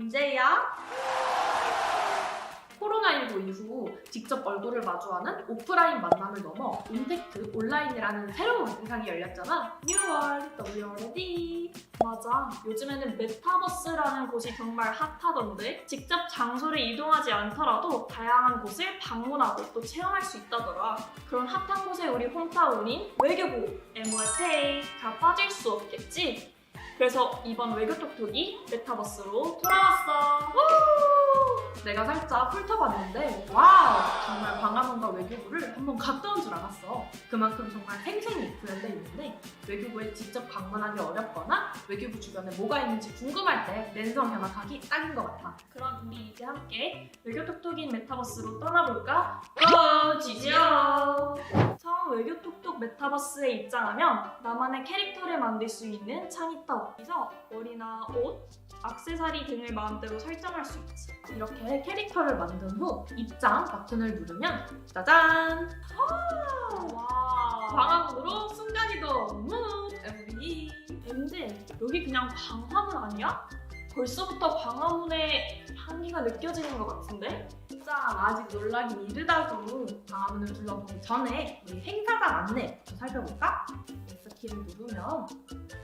MJ야. 코로나19 이후 직접 얼굴을 마주하는 오프라인 만남을 넘어 임팩트 온라인이라는 새로운 세상이 열렸잖아. New World, are you ready? 맞아. 요즘에는 메타버스라는 곳이 정말 핫하던데 직접 장소를 이동하지 않더라도 다양한 곳을 방문하고 또 체험할 수 있다더라. 그런 핫한 곳에 우리 홈타운인 외교부 MOFA가 빠질 수 없겠지? 그래서 이번 외교톡톡이 메타버스로 돌아왔어. 내가 살짝 훑어봤는데 와우! 정말 광화문과 외교부를 한번 갔다 온 줄 알았어. 그만큼 정말 생생히 구현돼 있는데 외교부에 직접 방문하기 어렵거나 외교부 주변에 뭐가 있는지 궁금할 때 랜선 견학하기 딱인 것 같아. 그럼 우리 이제 함께 외교톡톡인 메타버스로 떠나볼까? 지지요! 처음 외교톡톡 메타버스에 입장하면 나만의 캐릭터를 만들 수 있는 창이 떠. 여기서 머리나 옷, 액세서리 등을 마음대로 설정할 수 있지. 이렇게 캐릭터를 만든 후 입장 버튼을 누르면 짜잔! 와, 광화문으로 순간이동! MV! 근데 여기 그냥 광화문 아니야? 벌써부터 광화문의 향기가 느껴지는 것 같은데? 진짜 아직 놀라긴 이르다고. 광화문을 둘러보기 전에 우리 행사장 안내 좀 살펴볼까? S키를 누르면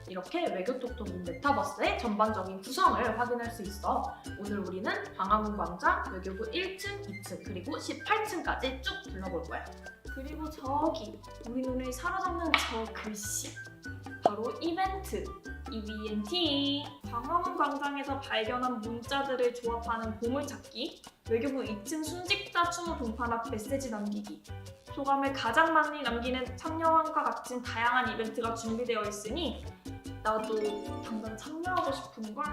이렇게 외교톡톡인 메타버스의 전반적인 구성을 확인할 수 있어. 오늘 우리는 광화문 광장, 외교부 1층, 2층, 그리고 18층까지 쭉 둘러볼 거야. 그리고 저기 우리 눈을 사로잡는 저 글씨, 바로 이벤트, EVNT. 광화문 광장에서 발견한 문자들을 조합하는 보물찾기, 외교부 2층 순직자 추모 동판 앞 메시지 남기기, 소감을 가장 많이 남기는 참여왕과 같은 다양한 이벤트가 준비되어 있으니 나도 당장 참여하고 싶은걸.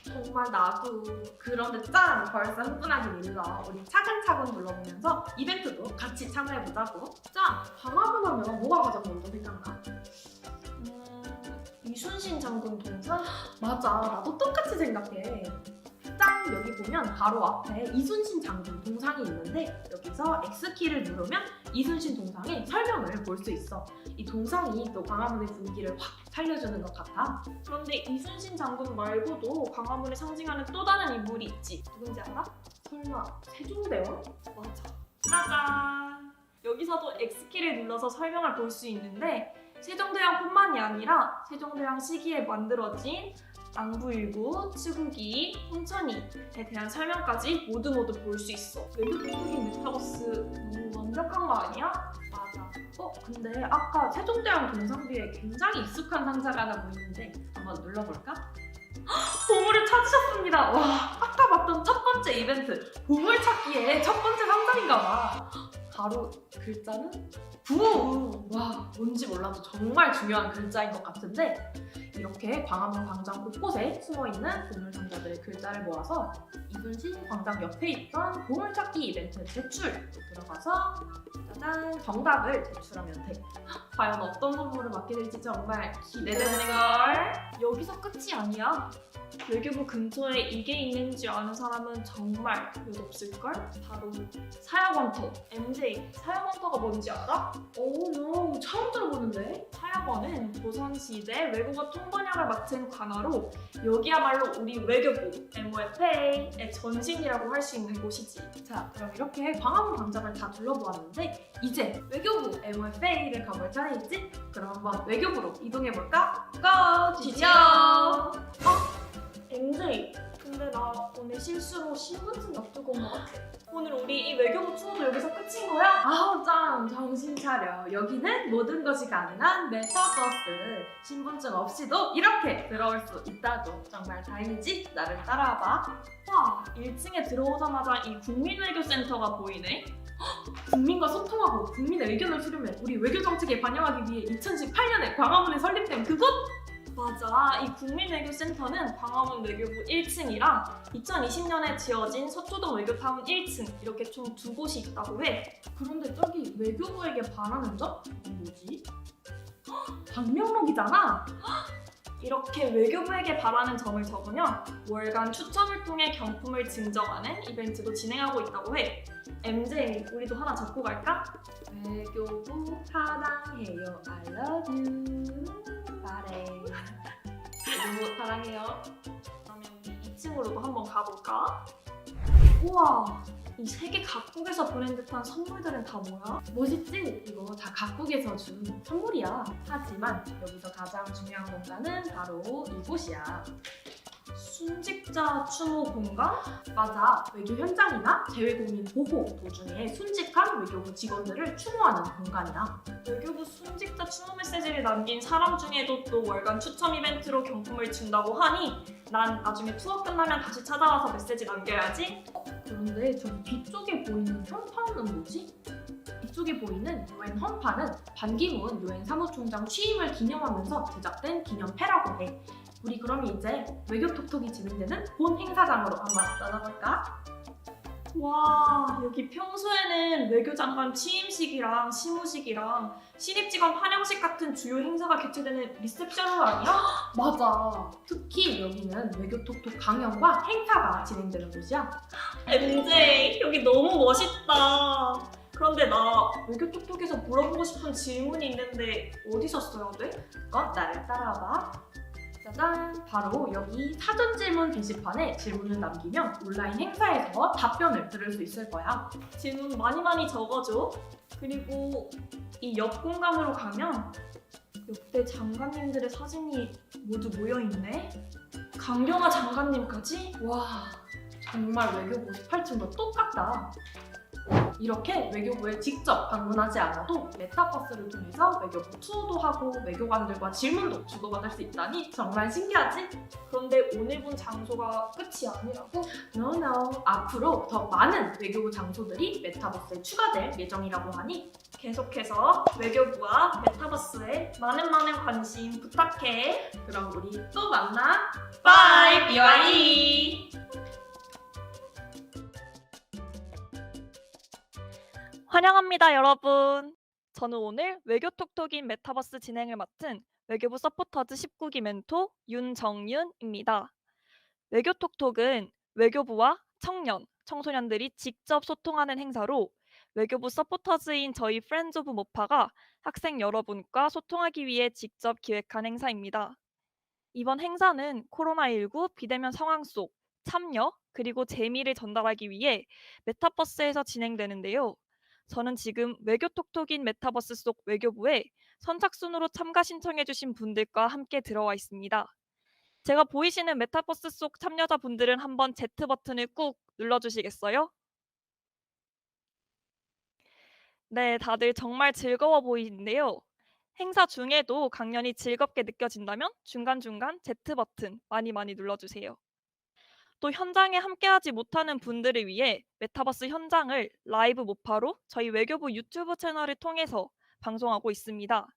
정말 나도. 그런데 짠! 벌써 흥분하긴 일러. 우리 차근차근 눌러보면서 이벤트도 같이 참여해보자고. 짠! 광화문 하면 뭐가 가장 먼저 생각나? 이순신 장군 동상? 맞아, 나도 똑같이 생각해. 짠! 여기 보면 바로 앞에 이순신 장군 동상이 있는데 여기서 X키를 누르면 이순신 동상의 설명을 볼 수 있어. 이 동상이 또 광화문의 분위기를 확 살려주는 것 같아. 그런데 이순신 장군 말고도 광화문을 상징하는 또 다른 인물이 있지. 누군지 알아? 설마 세종대왕? 맞아. 짜잔! 여기서도 X키를 눌러서 설명을 볼 수 있는데 세종대왕뿐만이 아니라 세종대왕 시기에 만들어진 앙부일구, 치국이, 홍천이에 대한 설명까지 모두 볼 수 있어. 외교톡톡인 메타버스 너무 완벽한 거 아니야? 맞아. 근데 아까 세종대왕 동상 뒤에 굉장히 익숙한 상자가 하나 보이는데 한번 눌러볼까? 보물을 찾으셨습니다. 와, 아까 봤던 첫 번째 이벤트 보물 찾기의 첫 번째 상자인가 봐. 바로 글자는 부! 와, 뭔지 몰라도 정말 중요한 글자인 것 같은데 이렇게 광화문 광장 곳곳에 숨어있는 보물 상자들의 글자를 모아서 이순신 광장 옆에 있던 보물찾기 이벤트 제출로 들어가서 짜잔! 정답을 제출하면 돼. 과연 어떤 선물을 받게 될지 정말 기대되는걸. 여기서 끝이 아니야. 외교부 근처에 이게 있는지 아는 사람은 정말 몇 없을걸? 바로 사역원터, MJ. 사역원터가 뭔지 알아? 오, 처음 들어보는데? 사역원은 조선시대 외국어 통번역을 맡은 관아로 여기야말로 우리 외교부 MOFA의 전신이라고 할 수 있는 곳이지. 자, 그럼 이렇게 광화문 광장을 다 둘러보았는데 이제 외교부 MOFA를 가볼 차례겠지? 그럼 한번 외교부로 이동해볼까? 고! 지지요! MJ, 근데 나 오늘 실수로 신분증 놔두고 온 것 같아. 오늘 우리 이 외교부 투어도 여기서 끝인 거야? 아우 짱! 정신 차려. 여기는 모든 것이 가능한 메타버스. 신분증 없이도 이렇게 들어올 수 있다고. 정말 다행이지? 나를 따라와봐. 와, 1층에 들어오자마자 이 국민외교센터가 보이네? 국민과 소통하고 국민의 의견을 수렴해 우리 외교 정책에 반영하기 위해 2018년에 광화문에 설립된 그곳? 맞아. 이 국민외교센터는 광화문 외교부 1층이랑 2020년에 지어진 서초동 외교타운 1층 이렇게 총 두 곳이 있다고 해. 그런데 저기 외교부에게 바라는 점? 뭐지? 방명록이잖아? 이렇게 외교부에게 바라는 점을 적으면 월간 추첨을 통해 경품을 증정하는 이벤트도 진행하고 있다고 해. MJ, 우리도 하나 적고 갈까? 외교부 사랑해요. I love you. 바래. 외교부 사랑해요. 그러면 우리 2층으로도 한번 가볼까? 우와, 이 세계 각국에서 보낸 듯한 선물들은 다 뭐야? 멋있지? 이거 다 각국에서 준 선물이야. 하지만 여기서 가장 중요한 공간은 바로 이곳이야. 순직자 추모 공간? 맞아. 외교 현장이나 재외국민 보호 도중에 순직한 외교부 직원들을 추모하는 공간이야. 외교부 순직자 추모 메시지를 남긴 사람 중에도 또 월간 추첨 이벤트로 경품을 준다고 하니 난 나중에 투어 끝나면 다시 찾아와서 메시지 남겨야지. 그런데 저기 뒤쪽에 보이는 현판은 뭐지? 이쪽에 보이는 유엔 헌판은 반기문 유엔 사무총장 취임을 기념하면서 제작된 기념패라고 해. 우리 그럼 이제 외교 톡톡이 진행되는 본 행사장으로 한번 떠나볼까? 와, 여기 평소에는 외교장관 취임식이랑 시무식이랑 신입직원 환영식 같은 주요 행사가 개최되는 리셉션홀 아니야? 맞아. 특히 여기는 외교 톡톡 강연과 행사가 진행되는 곳이야. MJ, 여기 너무 멋있다. 그런데 나 외교 톡톡에서 물어보고 싶은 질문이 있는데 어디서 써야 돼? 그건 나를 따라와봐. 짜잔! 바로 여기 사전 질문 게시판에 질문을 남기면 온라인 행사에서 답변을 들을 수 있을 거야. 질문 많이 적어줘. 그리고 이 옆 공간으로 가면 역대 장관님들의 사진이 모두 모여있네? 강경화 장관님까지? 와, 정말 외교부 18층도 똑같다. 이렇게 외교부에 직접 방문하지 않아도 메타버스를 통해서 외교부 투어도 하고 외교관들과 질문도 주고받을 수 있다니 정말 신기하지? 그런데 오늘 본 장소가 끝이 아니라고? No, no. 앞으로 더 많은 외교부 장소들이 메타버스에 추가될 예정이라고 하니 계속해서 외교부와 메타버스에 많은 관심 부탁해. 그럼 우리 또 만나. 바이, BYE! 환영합니다, 여러분. 저는 오늘 외교톡톡인 메타버스 진행을 맡은 외교부 서포터즈 19기 멘토 윤정윤입니다. 외교톡톡은 외교부와 청년, 청소년들이 직접 소통하는 행사로 외교부 서포터즈인 저희 프렌즈 오브 모파가 학생 여러분과 소통하기 위해 직접 기획한 행사입니다. 이번 행사는 코로나19 비대면 상황 속 참여 그리고 재미를 전달하기 위해 메타버스에서 진행되는데요. 저는 지금 외교톡톡인 메타버스 속 외교부에 선착순으로 참가 신청해주신 분들과 함께 들어와 있습니다. 제가 보이시는 메타버스 속 참여자분들은 한번 Z 버튼을 꾹 눌러주시겠어요? 네, 다들 정말 즐거워 보이는데요. 행사 중에도 강연이 즐겁게 느껴진다면 중간중간 Z 버튼 많이 눌러주세요. 또 현장에 함께하지 못하는 분들을 위해 메타버스 현장을 라이브 모파로 저희 외교부 유튜브 채널을 통해서 방송하고 있습니다.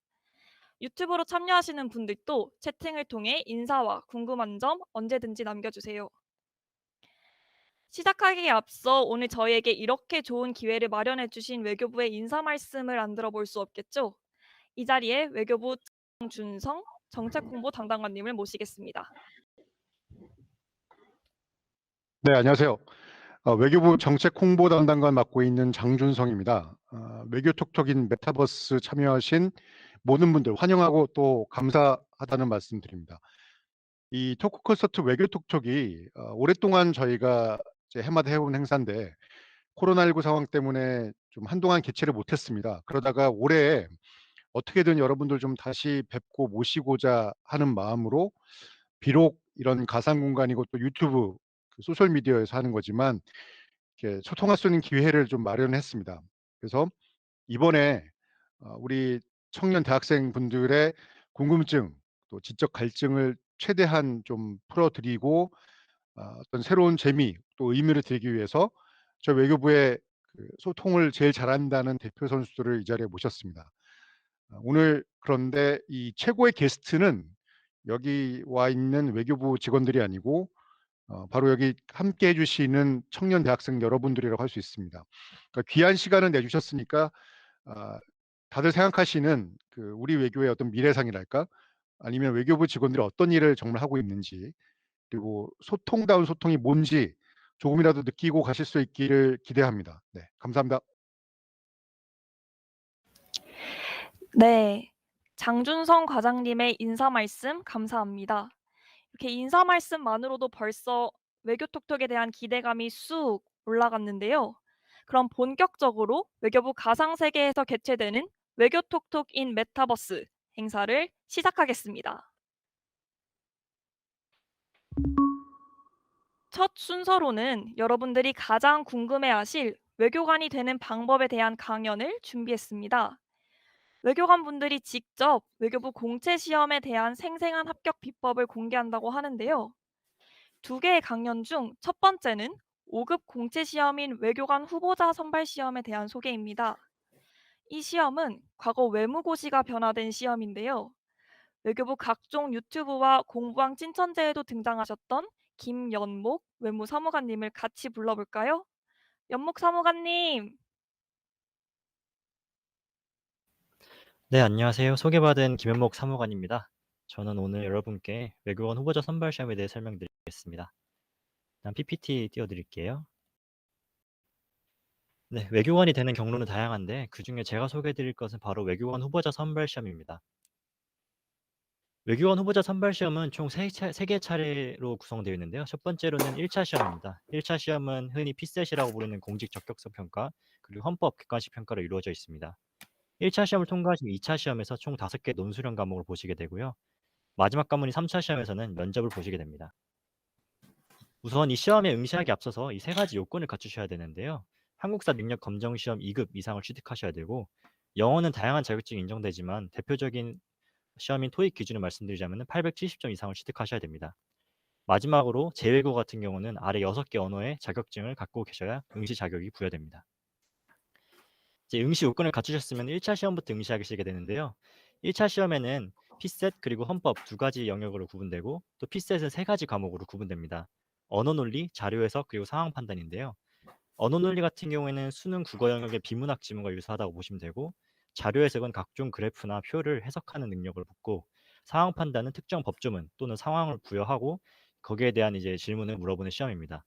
유튜브로 참여하시는 분들도 채팅을 통해 인사와 궁금한 점 언제든지 남겨주세요. 시작하기에 앞서 오늘 저희에게 이렇게 좋은 기회를 마련해 주신 외교부의 인사 말씀을 안 들어볼 수 없겠죠? 이 자리에 외교부 장준성 정책홍보 담당관님을 모시겠습니다. 네, 안녕하세요. 외교부 정책 홍보 담당관 맡고 있는 장준성입니다. 외교톡톡인 메타버스 참여하신 모든 분들 환영하고 또 감사하다는 말씀 드립니다. 이 토크 콘서트 외교톡톡이 오랫동안 저희가 이제 해마다 해온 행사인데 코로나19 상황 때문에 좀 한동안 개최를 못했습니다. 그러다가 올해 어떻게든 여러분들 좀 다시 뵙고 모시고자 하는 마음으로 비록 이런 가상 공간이고 또 유튜브 소셜 미디어에서 하는 거지만 이렇게 소통할 수 있는 기회를 좀 마련했습니다. 그래서 이번에 우리 청년 대학생 분들의 궁금증 또 지적 갈증을 최대한 좀 풀어드리고 어떤 새로운 재미 또 의미를 드리기 위해서 저희 외교부의 그 소통을 제일 잘한다는 대표 선수들을 이 자리에 모셨습니다. 오늘 그런데 이 최고의 게스트는 여기 와 있는 외교부 직원들이 아니고 바로 여기 함께 해주시는 청년 대학생 여러분들이라고 할 수 있습니다. 그러니까 귀한 시간을 내주셨으니까 다들 생각하시는 그 우리 외교의 어떤 미래상이랄까 아니면 외교부 직원들이 어떤 일을 정말 하고 있는지 그리고 소통다운 소통이 뭔지 조금이라도 느끼고 가실 수 있기를 기대합니다. 네, 감사합니다. 네, 장준성 과장님의 인사 말씀 감사합니다. 이렇게 인사 말씀만으로도 벌써 외교톡톡에 대한 기대감이 쑥 올라갔는데요. 그럼 본격적으로 외교부 가상세계에서 개최되는 외교톡톡 인 메타버스 행사를 시작하겠습니다. 첫 순서로는 여러분들이 가장 궁금해하실 외교관이 되는 방법에 대한 강연을 준비했습니다. 외교관 분들이 직접 외교부 공채 시험에 대한 생생한 합격 비법을 공개한다고 하는데요. 두 개의 강연 중 첫 번째는 5급 공채 시험인 외교관 후보자 선발 시험에 대한 소개입니다. 이 시험은 과거 외무고시가 변화된 시험인데요. 외교부 각종 유튜브와 공부왕 찐천재에도 등장하셨던 김연목 외무사무관님을 같이 불러볼까요? 연목 사무관님. 네, 안녕하세요. 소개받은 김현목 사무관입니다. 저는 오늘 여러분께 외교관 후보자 선발 시험에 대해 설명드리겠습니다. 일단 PPT 띄워드릴게요. 네, 외교관이 되는 경로는 다양한데 그중에 제가 소개해드릴 것은 바로 외교관 후보자 선발 시험입니다. 외교관 후보자 선발 시험은 총 3개 차례로 구성되어 있는데요. 첫 번째로는 1차 시험입니다. 1차 시험은 흔히 피셋이라고 부르는 공직 적격성 평가, 그리고 헌법 객관식 평가로 이루어져 있습니다. 1차 시험을 통과하시면 2차 시험에서 총 5개 논술형 과목을 보시게 되고요. 마지막 과목인 3차 시험에서는 면접을 보시게 됩니다. 우선 이 시험에 응시하기 앞서서 이 3가지 요건을 갖추셔야 되는데요. 한국사 능력 검정 시험 2급 이상을 취득하셔야 되고, 영어는 다양한 자격증이 인정되지만 대표적인 시험인 토익 기준을 말씀드리자면 870점 이상을 취득하셔야 됩니다. 마지막으로 재외국어 같은 경우는 아래 6개 언어의 자격증을 갖고 계셔야 응시 자격이 부여됩니다. 이제 응시 요건을 갖추셨으면 1차 시험부터 응시하시게 되는데요. 1차 시험에는 피셋 그리고 헌법 2가지 영역으로 구분되고, 또 피셋은 3가지 과목으로 구분됩니다. 언어 논리, 자료 해석, 그리고 상황 판단인데요. 언어 논리 같은 경우에는 수능 국어 영역의 비문학 지문과 유사하다고 보시면 되고, 자료 해석은 각종 그래프나 표를 해석하는 능력을 묻고, 상황 판단은 특정 법조문 또는 상황을 부여하고 거기에 대한 이제 질문을 물어보는 시험입니다.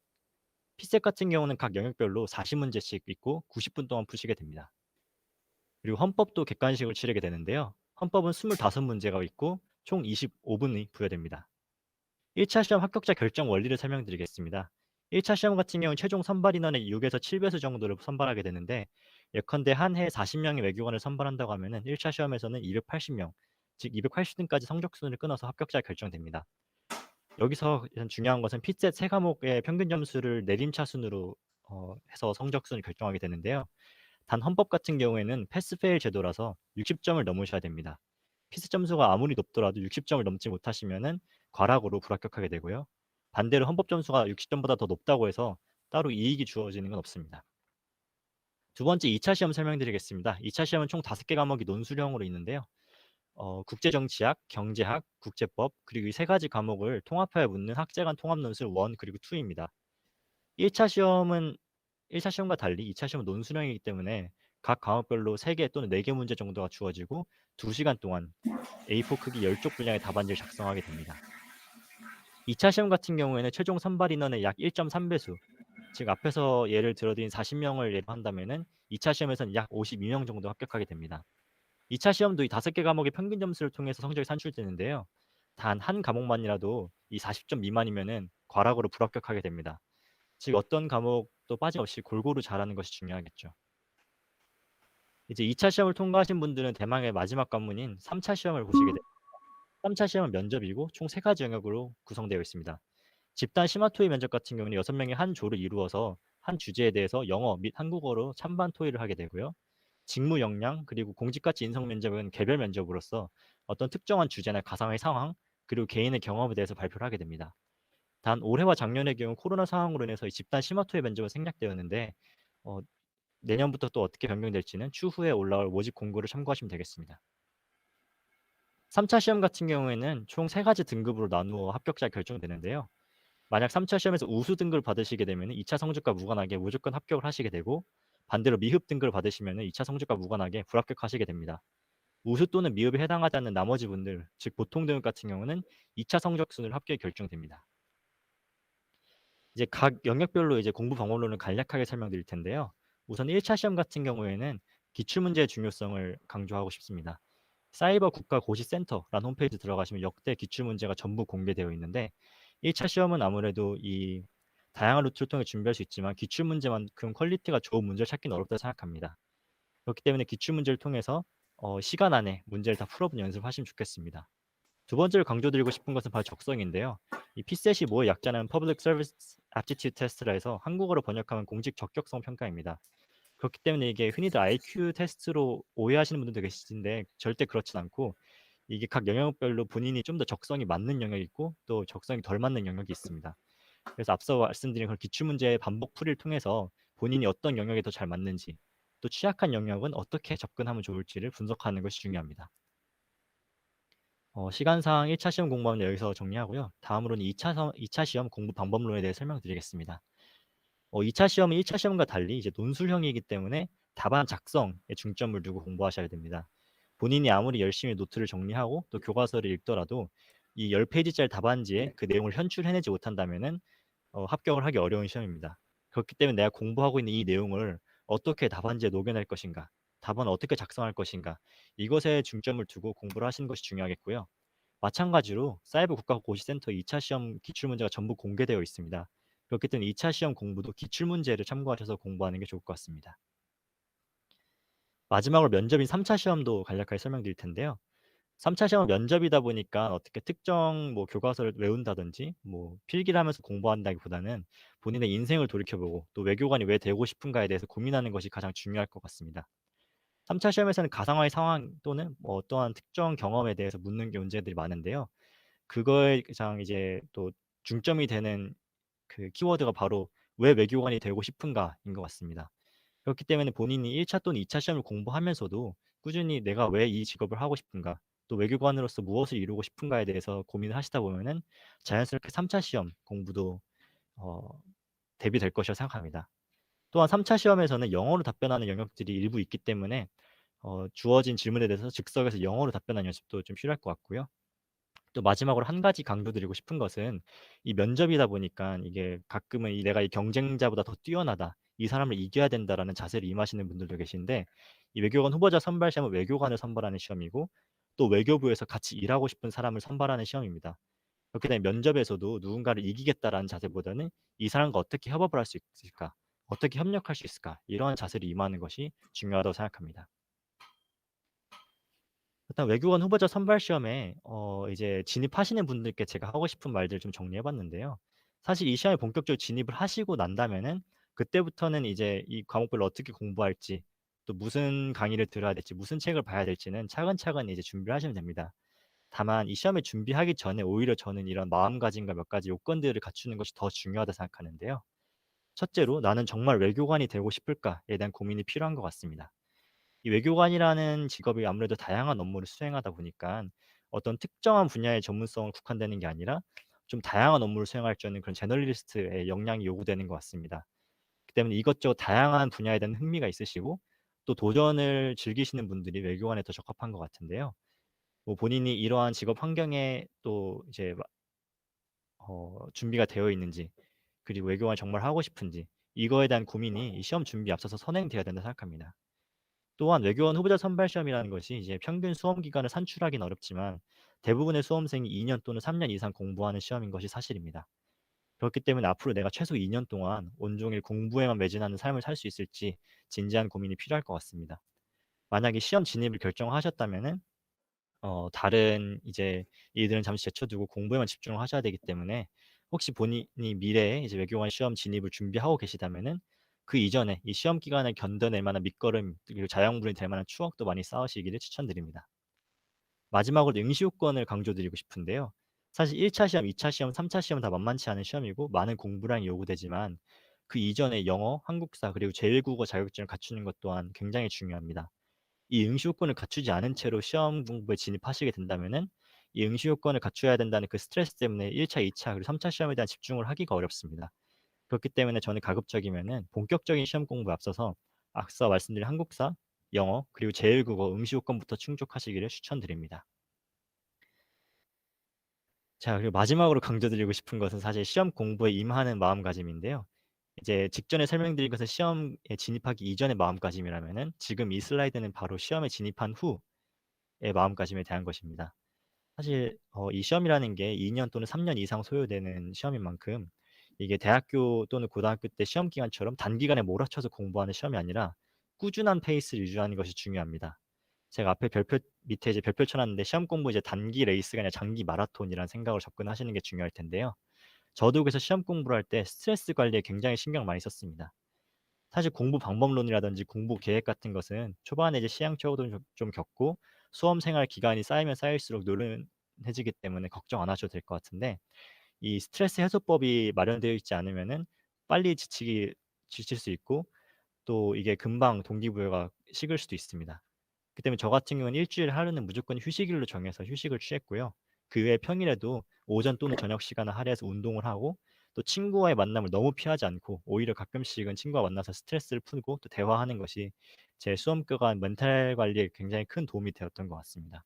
피셋 같은 경우는 각 영역별로 40문제씩 있고 90분 동안 푸시게 됩니다. 그리고 헌법도 객관식을 치르게 되는데요. 헌법은 25문제가 있고 총 25분이 부여됩니다. 1차 시험 합격자 결정 원리를 설명드리겠습니다. 1차 시험 같은 경우는 최종 선발 인원의 6에서 7배수 정도를 선발하게 되는데, 예컨대 한 해에 40명의 외교관을 선발한다고 하면은 1차 시험에서는 280명, 즉 280등까지 성적순을 끊어서 합격자가 결정됩니다. 여기서 중요한 것은 피셋 3과목의 평균 점수를 내림차 순으로 해서 성적순을 결정하게 되는데요. 단 헌법 같은 경우에는 패스페일 제도라서 60점을 넘으셔야 됩니다. 피스 점수가 아무리 높더라도 60점을 넘지 못하시면은 과락으로 불합격하게 되고요. 반대로 헌법 점수가 60점보다 더 높다고 해서 따로 이익이 주어지는 건 없습니다. 두 번째 2차 시험 설명드리겠습니다. 2차 시험은 총 5개 과목이 논술형으로 있는데요. 국제정치학, 경제학, 국제법, 그리고 이 3가지 과목을 통합하여 묻는 학제간 통합논술 1 그리고 2입니다. 1차 시험은 1차 시험과 달리 2차 시험은 논술형이기 때문에 각 과목별로 3개 또는 4개 문제 정도가 주어지고 2시간 동안 A4 크기 10쪽 분량의 답안지를 작성하게 됩니다. 2차 시험 같은 경우에는 최종 선발 인원의 약 1.3배수, 즉 앞에서 예를 들어드린 40명을 예로 한다면은 2차 시험에서는 약 52명 정도 합격하게 됩니다. 2차 시험도 이 5개 과목의 평균 점수를 통해서 성적이 산출되는데요. 단 한 과목만이라도 이 40점 미만이면은 과락으로 불합격하게 됩니다. 즉 어떤 과목도 빠짐없이 골고루 잘하는 것이 중요하겠죠. 이제 2차 시험을 통과하신 분들은 대망의 마지막 관문인 3차 시험을 보시게 됩니다. 3차 시험은 면접이고 총 3가지 영역으로 구성되어 있습니다. 집단 심화 토의 면접 같은 경우는 6명이 한 조를 이루어서 한 주제에 대해서 영어 및 한국어로 찬반 토의를 하게 되고요. 직무 역량 그리고 공직가치 인성 면접은 개별 면접으로서 어떤 특정한 주제나 가상의 상황 그리고 개인의 경험에 대해서 발표를 하게 됩니다. 단 올해와 작년의 경우 코로나 상황으로 인해서 이 집단 심화 토의 면접은 생략되었는데 내년부터 또 어떻게 변경될지는 추후에 올라올 모집 공고를 참고하시면 되겠습니다. 3차 시험 같은 경우에는 총 3가지 등급으로 나누어 합격자 결정되는데요. 만약 3차 시험에서 우수 등급을 받으시게 되면 2차 성적과 무관하게 무조건 합격을 하시게 되고, 반대로 미흡 등급을 받으시면 2차 성적과 무관하게 불합격하시게 됩니다. 우수 또는 미흡에 해당하지 않는 나머지 분들, 즉 보통 등급 같은 경우는 2차 성적 순으로 합격이 결정됩니다. 이제 각 영역별로 이제 공부 방법론을 간략하게 설명드릴 텐데요. 우선 1차 시험 같은 경우에는 기출문제의 중요성을 강조하고 싶습니다. 사이버 국가고시센터라는 홈페이지 들어가시면 역대 기출문제가 전부 공개되어 있는데, 1차 시험은 아무래도 이 다양한 루트를 통해 준비할 수 있지만 기출 문제만큼 퀄리티가 좋은 문제를 찾기는 어렵다고 생각합니다. 그렇기 때문에 기출 문제를 통해서 시간 안에 문제를 다 풀어본 연습하시면 좋겠습니다. 두 번째로 강조드리고 싶은 것은 바로 적성인데요. 이 PSAT이 뭐의 약자는 Public Service Aptitude Test라 해서 한국어로 번역하면 공직 적격성 평가입니다. 그렇기 때문에 이게 흔히들 IQ 테스트로 오해하시는 분들도 계시는데 절대 그렇진 않고 이게 각 영역별로 본인이 좀 더 적성이 맞는 영역이 있고 또 적성이 덜 맞는 영역이 있습니다. 그래서 앞서 말씀드린 그런 기출 문제의 반복 풀이를 통해서 본인이 어떤 영역에 더 잘 맞는지 또 취약한 영역은 어떻게 접근하면 좋을지를 분석하는 것이 중요합니다. 시간상 1차 시험 공부는 여기서 정리하고요. 다음으로는 2차 시험 공부 방법론에 대해 설명드리겠습니다. 2차 시험은 1차 시험과 달리 이제 논술형이기 때문에 답안 작성에 중점을 두고 공부하셔야 됩니다. 본인이 아무리 열심히 노트를 정리하고 또 교과서를 읽더라도 이 10페이지짜리 답안지에 그 내용을 현출해내지 못한다면은 합격을 하기 어려운 시험입니다. 그렇기 때문에 내가 공부하고 있는 이 내용을 어떻게 답안지에 녹여낼 것인가, 답안을 어떻게 작성할 것인가, 이것에 중점을 두고 공부를 하시는 것이 중요하겠고요. 마찬가지로 사이버 국가고시센터 2차 시험 기출문제가 전부 공개되어 있습니다. 그렇기 때문에 2차 시험 공부도 기출문제를 참고하셔서 공부하는 게 좋을 것 같습니다. 마지막으로 면접인 3차 시험도 간략하게 설명드릴 텐데요. 3차 시험은 면접이다 보니까 어떻게 특정 뭐 교과서를 외운다든지 뭐 필기를 하면서 공부한다기보다는 본인의 인생을 돌이켜보고 또 외교관이 왜 되고 싶은가에 대해서 고민하는 것이 가장 중요할 것 같습니다. 3차 시험에서는 가상화의 상황 또는 뭐 어떠한 특정 경험에 대해서 묻는 게 문제들이 많은데요. 그거에 가장 이제 또 중점이 되는 그 키워드가 바로 왜 외교관이 되고 싶은가인 것 같습니다. 그렇기 때문에 본인이 1차 또는 2차 시험을 공부하면서도 꾸준히 내가 왜 이 직업을 하고 싶은가, 또 외교관으로서 무엇을 이루고 싶은가에 대해서 고민을 하시다 보면은 자연스럽게 3차 시험 공부도 어, 대비될 것이라 생각합니다. 또한 3차 시험에서는 영어로 답변하는 영역들이 일부 있기 때문에 주어진 질문에 대해서 즉석에서 영어로 답변하는 연습도 좀 필요할 것 같고요. 또 마지막으로 한 가지 강조드리고 싶은 것은 이 면접이다 보니까 이게 가끔은 내가 이 경쟁자보다 더 뛰어나다, 이 사람을 이겨야 된다라는 자세를 임하시는 분들도 계신데 이 외교관 후보자 선발 시험은 외교관을 선발하는 시험이고 또 외교부에서 같이 일하고 싶은 사람을 선발하는 시험입니다. 그렇기 때문에 면접에서도 누군가를 이기겠다라는 자세보다는 이 사람과 어떻게 협업을 할 수 있을까, 어떻게 협력할 수 있을까 이러한 자세를 임하는 것이 중요하다고 생각합니다. 일단 외교관 후보자 선발 시험에 이제 진입하시는 분들께 제가 하고 싶은 말들 좀 정리해 봤는데요. 사실 이 시험에 본격적으로 진입을 하시고 난다면은 그때부터는 이제 이 과목별로 어떻게 공부할지 또 무슨 강의를 들어야 될지 무슨 책을 봐야 될지는 차근차근 이제 준비를 하시면 됩니다. 다만 이 시험에 준비하기 전에 오히려 저는 이런 마음가짐과 몇 가지 요건들을 갖추는 것이 더 중요하다 생각하는데요. 첫째로 나는 정말 외교관이 되고 싶을까에 대한 고민이 필요한 것 같습니다. 이 외교관이라는 직업이 아무래도 다양한 업무를 수행하다 보니까 어떤 특정한 분야의 전문성을 국한되는 게 아니라 좀 다양한 업무를 수행할 줄 아는 그런 제너럴리스트의 역량이 요구되는 것 같습니다. 그 때문에 이것저것 다양한 분야에 대한 흥미가 있으시고 또 도전을 즐기시는 분들이 외교관에 더 적합한 것 같은데요. 뭐 본인이 이러한 직업 환경에 또 이제 준비가 되어 있는지 그리고 외교관을 정말 하고 싶은지 이거에 대한 고민이 이 시험 준비 앞서서 선행돼야 된다 생각합니다. 또한 외교원 후보자 선발 시험이라는 것이 이제 평균 수험 기간을 산출하기는 어렵지만 대부분의 수험생이 2년 또는 3년 이상 공부하는 시험인 것이 사실입니다. 그렇기 때문에 앞으로 내가 최소 2년 동안 온종일 공부에만 매진하는 삶을 살 수 있을지 진지한 고민이 필요할 것 같습니다. 만약에 시험 진입을 결정하셨다면은 다른 이제 일들은 잠시 제쳐두고 공부에만 집중을 하셔야 되기 때문에 혹시 본인이 미래에 이제 외교관 시험 진입을 준비하고 계시다면은 그 이전에 이 시험 기간을 견뎌낼 만한 밑거름 그리고 자양분이 될 만한 추억도 많이 쌓으시기를 추천드립니다. 마지막으로 응시 요건을 강조드리고 싶은데요. 사실 1차 시험, 2차 시험, 3차 시험은 다 만만치 않은 시험이고 많은 공부량이 요구되지만 그 이전에 영어, 한국사 그리고 제1국어 자격증을 갖추는 것 또한 굉장히 중요합니다. 이 응시 요건을 갖추지 않은 채로 시험 공부에 진입하시게 된다면은 이 응시 요건을 갖춰야 된다는 그 스트레스 때문에 1차, 2차 그리고 3차 시험에 대한 집중을 하기가 어렵습니다. 그렇기 때문에 저는 가급적이면은 본격적인 시험 공부에 앞서서 앞서 말씀드린 한국사, 영어 그리고 제1국어 응시 요건부터 충족하시기를 추천드립니다. 자, 그리고 마지막으로 강조드리고 싶은 것은 사실 시험 공부에 임하는 마음가짐인데요. 이제 직전에 설명드린 것은 시험에 진입하기 이전의 마음가짐이라면은 지금 이 슬라이드는 바로 시험에 진입한 후의 마음가짐에 대한 것입니다. 사실 이 시험이라는 게 2년 또는 3년 이상 소요되는 시험인 만큼 이게 대학교 또는 고등학교 때 시험 기간처럼 단기간에 몰아쳐서 공부하는 시험이 아니라 꾸준한 페이스를 유지하는 것이 중요합니다. 제가 앞에 별표 밑에 이제 별표 쳐놨는데 시험 공부 이제 단기 레이스가 아니라 장기 마라톤이라는 생각으로 접근하시는 게 중요할 텐데요. 저도 그래서 시험 공부를 할 때 스트레스 관리에 굉장히 신경 많이 썼습니다. 사실 공부 방법론이라든지 공부 계획 같은 것은 초반에 이제 시행착오도 좀 겪고 수험 생활 기간이 쌓이면 쌓일수록 노련해지기 때문에 걱정 안 하셔도 될 것 같은데 이 스트레스 해소법이 마련되어 있지 않으면은 빨리 지칠 수 있고 또 이게 금방 동기부여가 식을 수도 있습니다. 그 때문에 저 같은 경우는 일주일에 하루는 무조건 휴식일로 정해서 휴식을 취했고요. 그 외에 평일에도 오전 또는 저녁 시간을 할애해서 운동을 하고 또 친구와의 만남을 너무 피하지 않고 오히려 가끔씩은 친구와 만나서 스트레스를 풀고 또 대화하는 것이 제 수험 기간 멘탈 관리에 굉장히 큰 도움이 되었던 것 같습니다.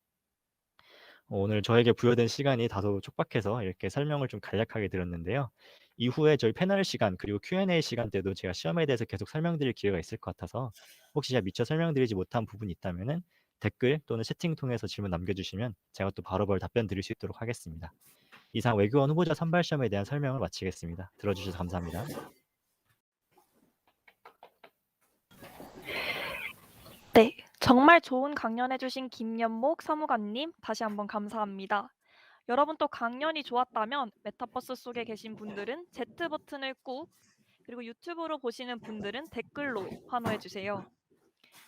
오늘 저에게 부여된 시간이 다소 촉박해서 이렇게 설명을 좀 간략하게 드렸는데요. 이후에 저희 패널 시간 그리고 Q&A 시간 때도 제가 시험에 대해서 계속 설명드릴 기회가 있을 것 같아서 혹시 제가 미처 설명드리지 못한 부분이 있다면은 댓글 또는 채팅 통해서 질문 남겨주시면 제가 또 바로바로 답변 드릴 수 있도록 하겠습니다. 이상 외교원 후보자 선발 시험에 대한 설명을 마치겠습니다. 들어주셔서 감사합니다. 네, 정말 좋은 강연해주신 김연목 사무관님 다시 한번 감사합니다. 여러분 또 강연이 좋았다면 메타버스 속에 계신 분들은 Z 버튼을 꾹 그리고 유튜브로 보시는 분들은 댓글로 환호해주세요.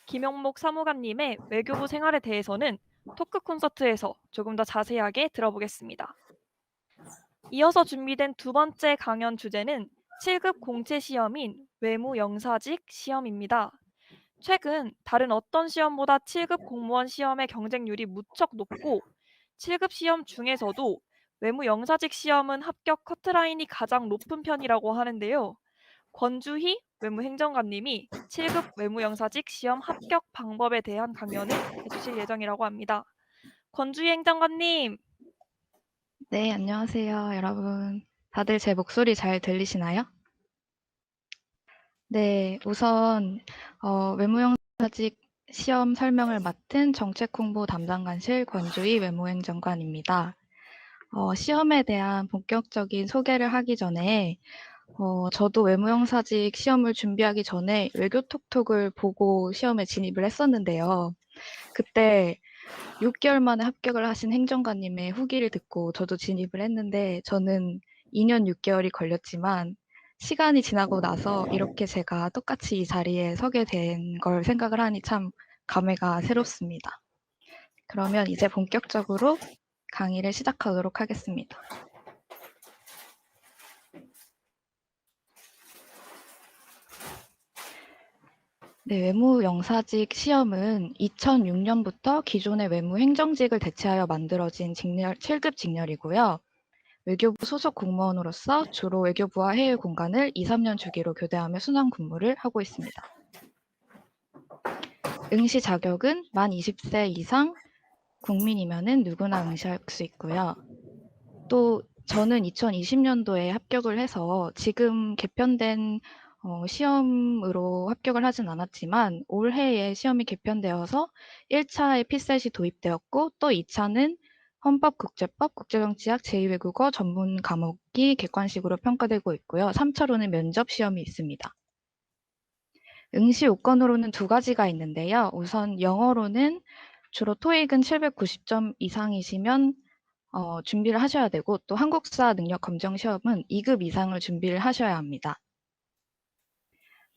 김연목 사무관님의 외교부 생활에 대해서는 토크 콘서트에서 조금 더 자세하게 들어보겠습니다. 이어서 준비된 두 번째 강연 주제는 7급 공채 시험인 외무영사직 시험입니다. 최근 다른 어떤 시험보다 7급 공무원 시험의 경쟁률이 무척 높고 7급 시험 중에서도 외무영사직 시험은 합격 커트라인이 가장 높은 편이라고 하는데요. 권주희 외무행정관님이 7급 외무영사직 시험 합격 방법에 대한 강연을 해주실 예정이라고 합니다. 권주희 행정관님. 네, 안녕하세요, 여러분. 다들 제 목소리 잘 들리시나요? 네, 우선 외무영사직 시험 설명을 맡은 정책홍보 담당관실 권주희 외무행정관입니다. 시험에 대한 본격적인 소개를 하기 전에 저도 외무영사직 시험을 준비하기 전에 외교톡톡을 보고 시험에 진입을 했었는데요. 그때 6개월 만에 합격을 하신 행정관님의 후기를 듣고 저도 진입을 했는데 저는 2년 6개월이 걸렸지만 시간이 지나고 나서 이렇게 제가 똑같이 이 자리에 서게 된 걸 생각을 하니 참 감회가 새롭습니다. 그러면 이제 본격적으로 강의를 시작하도록 하겠습니다. 네, 외무영사직 시험은 2006년부터 기존의 외무행정직을 대체하여 만들어진 7급 직렬이고요. 외교부 소속 공무원으로서 주로 외교부와 해외 공간을 2, 3년 주기로 교대하며 순환 근무를 하고 있습니다. 응시 자격은 만 20세 이상 국민이면은 누구나 응시할 수 있고요. 또 저는 2020년도에 합격을 해서 지금 개편된 시험으로 합격을 하진 않았지만 올해에 시험이 개편되어서 1차에 피셋이 도입되었고 또 2차는 헌법, 국제법, 국제정치학, 제2외국어 전문 과목이 객관식으로 평가되고 있고요. 3차로는 면접 시험이 있습니다. 응시 요건으로는 두 가지가 있는데요. 우선 영어로는 주로 토익은 790점 이상이시면 준비를 하셔야 되고 또 한국사 능력 검정 시험은 2급 이상을 준비를 하셔야 합니다.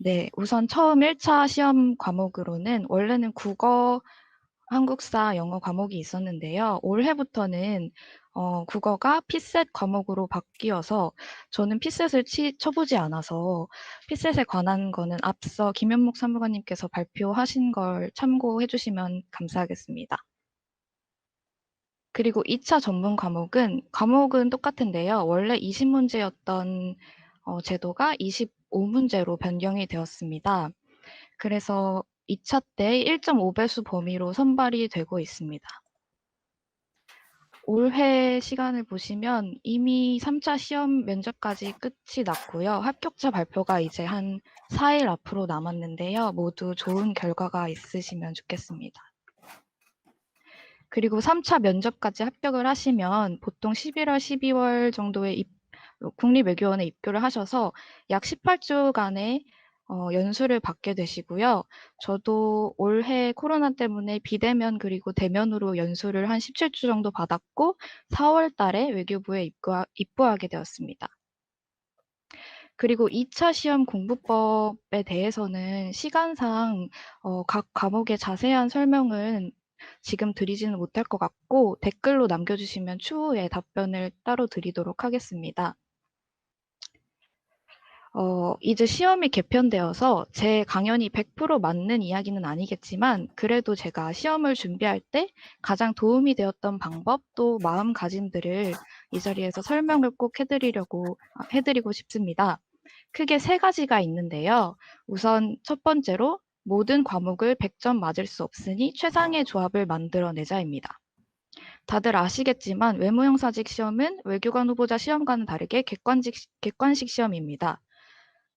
네, 우선 처음 1차 시험 과목으로는 원래는 국어, 한국사, 영어 과목이 있었는데요. 올해부터는 국어가 피셋 과목으로 바뀌어서 저는 피셋을 쳐보지 않아서 피셋에 관한 거는 앞서 김현목 사무관님께서 발표하신 걸 참고해 주시면 감사하겠습니다. 그리고 2차 전문 과목은 똑같은데요. 원래 20문제였던 제도가 25문제로 변경이 되었습니다. 그래서 2차 때 1.5배수 범위로 선발이 되고 있습니다. 올해 시간을 보시면 이미 3차 시험 면접까지 끝이 났고요. 합격자 발표가 이제 한 4일 앞으로 남았는데요. 모두 좋은 결과가 있으시면 좋겠습니다. 그리고 3차 면접까지 합격을 하시면 보통 11월, 12월 정도에 국립외교원에 입교를 하셔서 약 18주간의 연수를 받게 되시고요. 저도 올해 코로나 때문에 비대면 그리고 대면으로 연수를 한 17주 정도 받았고 4월 달에 외교부에 입부하게 되었습니다. 그리고 2차 시험 공부법에 대해서는 시간상 각 과목의 자세한 설명은 지금 드리지는 못할 것 같고 댓글로 남겨주시면 추후에 답변을 따로 드리도록 하겠습니다. 이제 시험이 개편되어서 제 강연이 100% 맞는 이야기는 아니겠지만 그래도 제가 시험을 준비할 때 가장 도움이 되었던 방법 또 마음가짐들을 이 자리에서 설명을 꼭 해드리고 싶습니다. 크게 3가지가 있는데요. 우선 첫 번째로 모든 과목을 100점 맞을 수 없으니 최상의 조합을 만들어내자입니다. 다들 아시겠지만 외무형사직 시험은 외교관 후보자 시험과는 다르게 객관식 시험입니다.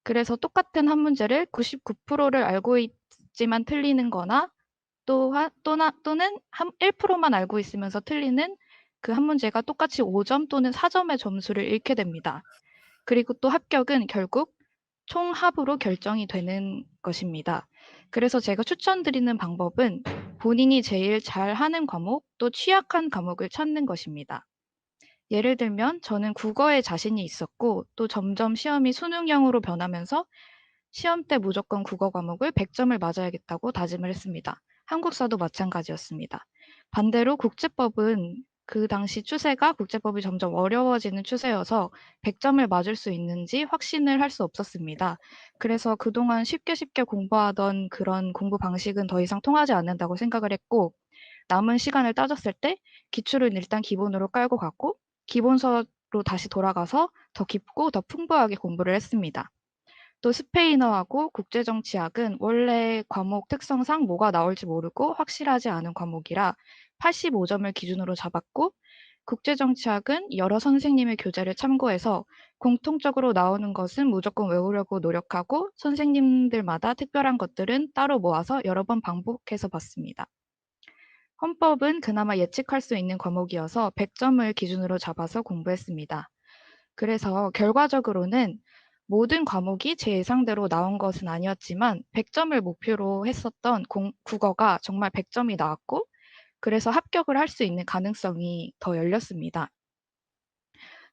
그래서 똑같은 한 문제를 99%를 알고 있지만 틀리는 거나 또는 1%만 알고 있으면서 틀리는 그 한 문제가 똑같이 5점 또는 4점의 점수를 잃게 됩니다. 그리고 또 합격은 결국 총합으로 결정이 되는 것입니다. 그래서 제가 추천드리는 방법은 본인이 제일 잘하는 과목 또 취약한 과목을 찾는 것입니다. 예를 들면 저는 국어에 자신이 있었고 또 점점 시험이 수능형으로 변하면서 시험 때 무조건 국어 과목을 100점을 맞아야겠다고 다짐을 했습니다. 한국사도 마찬가지였습니다. 반대로 국제법은 그 당시 추세가 국제법이 점점 어려워지는 추세여서 100점을 맞을 수 있는지 확신을 할 수 없었습니다. 그래서 그동안 쉽게 공부하던 그런 공부 방식은 더 이상 통하지 않는다고 생각을 했고 남은 시간을 따졌을 때 기출은 일단 기본으로 깔고 갔고 기본서로 다시 돌아가서 더 깊고 더 풍부하게 공부를 했습니다. 또 스페인어하고 국제정치학은 원래 과목 특성상 뭐가 나올지 모르고 확실하지 않은 과목이라 85점을 기준으로 잡았고 국제정치학은 여러 선생님의 교재를 참고해서 공통적으로 나오는 것은 무조건 외우려고 노력하고 선생님들마다 특별한 것들은 따로 모아서 여러 번 반복해서 봤습니다. 헌법은 그나마 예측할 수 있는 과목이어서 100점을 기준으로 잡아서 공부했습니다. 그래서 결과적으로는 모든 과목이 제 예상대로 나온 것은 아니었지만 100점을 목표로 했었던 국어가 정말 100점이 나왔고 그래서 합격을 할 수 있는 가능성이 더 열렸습니다.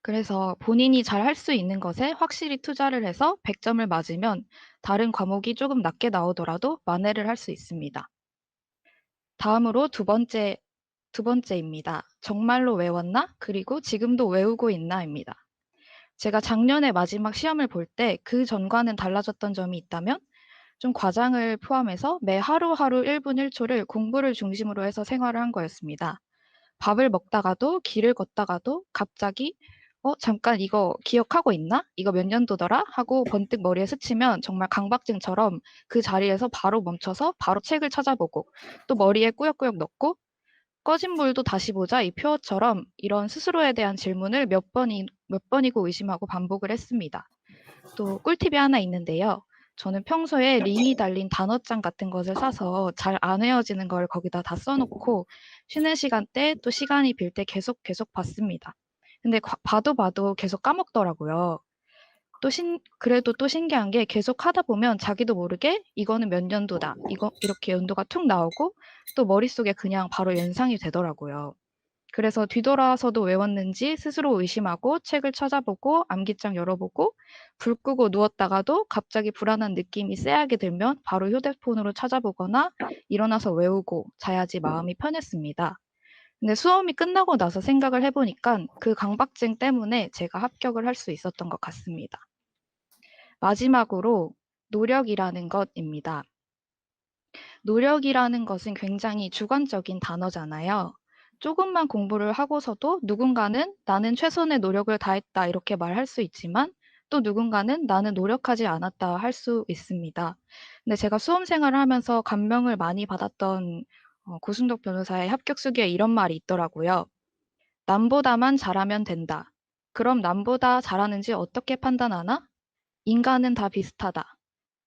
그래서 본인이 잘 할 수 있는 것에 확실히 투자를 해서 100점을 맞으면 다른 과목이 조금 낮게 나오더라도 만회를 할 수 있습니다. 다음으로 두 번째입니다. 정말로 외웠나? 그리고 지금도 외우고 있나입니다. 제가 작년에 마지막 시험을 볼 때 그 전과는 달라졌던 점이 있다면 좀 과장을 포함해서 매 하루하루 1분 1초를 공부를 중심으로 해서 생활을 한 거였습니다. 밥을 먹다가도 길을 걷다가도 갑자기 잠깐 이거 기억하고 있나? 이거 몇 년도더라? 하고 번뜩 머리에 스치면 정말 강박증처럼 그 자리에서 바로 멈춰서 바로 책을 찾아보고 또 머리에 꾸역꾸역 넣고 꺼진 물도 다시 보자 이 표어처럼 이런 스스로에 대한 질문을 몇 번이고 의심하고 반복을 했습니다. 또 꿀팁이 하나 있는데요. 저는 평소에 링이 달린 단어장 같은 것을 사서 잘 안 외워지는 걸 거기다 다 써놓고 쉬는 시간 때 또 시간이 빌 때 계속 봤습니다. 근데 봐도 계속 까먹더라고요. 그래도 또 신기한 게 계속 하다 보면 자기도 모르게 이거는 몇 년도다. 이렇게 연도가 툭 나오고 또 머릿속에 그냥 바로 연상이 되더라고요. 그래서 뒤돌아서도 외웠는지 스스로 의심하고 책을 찾아보고 암기장 열어보고 불 끄고 누웠다가도 갑자기 불안한 느낌이 쎄하게 들면 바로 휴대폰으로 찾아보거나 일어나서 외우고 자야지 마음이 편했습니다. 근데 수험이 끝나고 나서 생각을 해보니까 그 강박증 때문에 제가 합격을 할 수 있었던 것 같습니다. 마지막으로 노력이라는 것입니다. 노력이라는 것은 굉장히 주관적인 단어잖아요. 조금만 공부를 하고서도 누군가는 나는 최선의 노력을 다했다 이렇게 말할 수 있지만 또 누군가는 나는 노력하지 않았다 할 수 있습니다. 근데 제가 수험 생활을 하면서 감명을 많이 받았던 고승덕 변호사의 합격 수기에 이런 말이 있더라고요. 남보다만 잘하면 된다. 그럼 남보다 잘하는지 어떻게 판단하나? 인간은 다 비슷하다.